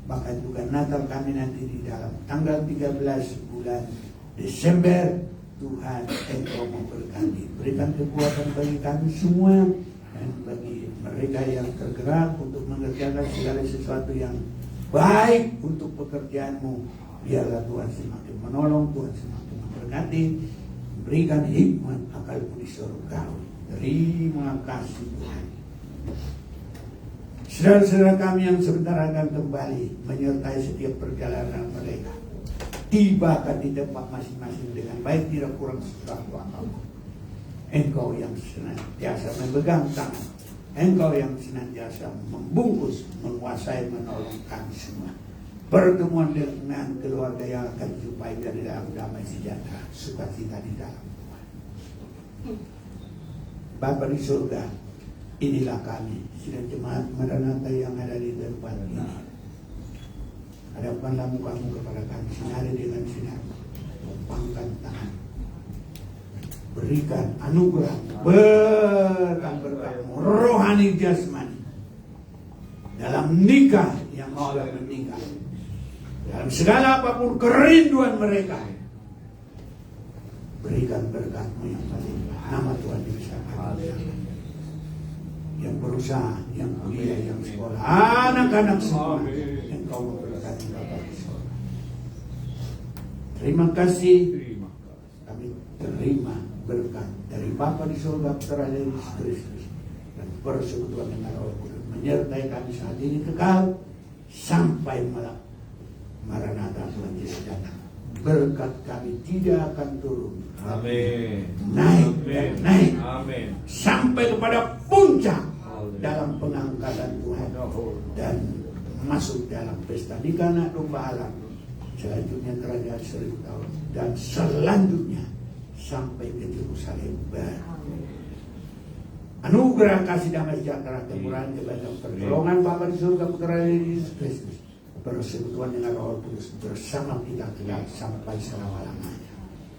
Bahkan juga Natal kami nanti di dalam tanggal 13 bulan Desember, Tuhan Engkau memberkati. Berikan kekuatan bagi kami semua, dan bagi mereka yang tergerak untuk mengerjakan segala sesuatu yang baik untuk pekerjaan-Mu. Biarlah Tuhan semakin menolong, Tuhan semakin memberkati, berikan hikmat akal budi surga. Terima kasih Tuhan. Saudara-saudara kami yang sebentar akan kembali menyertai setiap perjalanan mereka, tibakan di tempat masing-masing dengan baik, tidak kurang sesuatu apapun. Engkau yang senantiasa memegang tangan, Engkau yang senantiasa membungkus, menguasai, menolong kami semua. Pertemuan dengan keluarga yang akan dijumpai dari dalam damai sejahtera, sukacita di dalam Tuhan. Bapa di surga, inilah kami, sidang jemaat Maranatha yang ada di tempat ini. Hadapkanlah muka-Mu kepada kami, sinari dengan sinar, tumpangkan tangan, berikan anugerah berkat-berkat-Mu, rohani jasmani, dalam nikah yang sudah menikah, dalam segala apapun kerinduan mereka. Berikan berkat-Mu yang paling nama Tuhan dimuliakan. Yang berusaha, yang kuliah, yang sekolah, anak-anak semua, Engkau memberkati Bapak di surga. Terima kasih. Kami terima berkat dari Bapa di surga, Putra Yesus Kristus, dan persekutuan dengan Roh Kudus menyertai kami saat ini kekal sampai malam Maranatha Tuhan Yesus datang. Berkat kami tidak akan turun. Amin. Naik dan naik. Amin. Sampai kepada puncak dalam pengangkatan Tuhan dan masuk dalam pesta nikah anak domba Allah. Selanjutnya kerajaan 1000 tahun, dan selanjutnya sampai ke Yerusalem baru. Anugerah kasih damai sejahtera, kemurahan, kebaikan, pertolongan Bapa di surga, Putra Yesus Kristus, persekutuan dengan Roh Kudus bersama kita sampai selama-lamanya.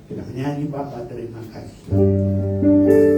Kita nyanyi Bapa, terima kasih.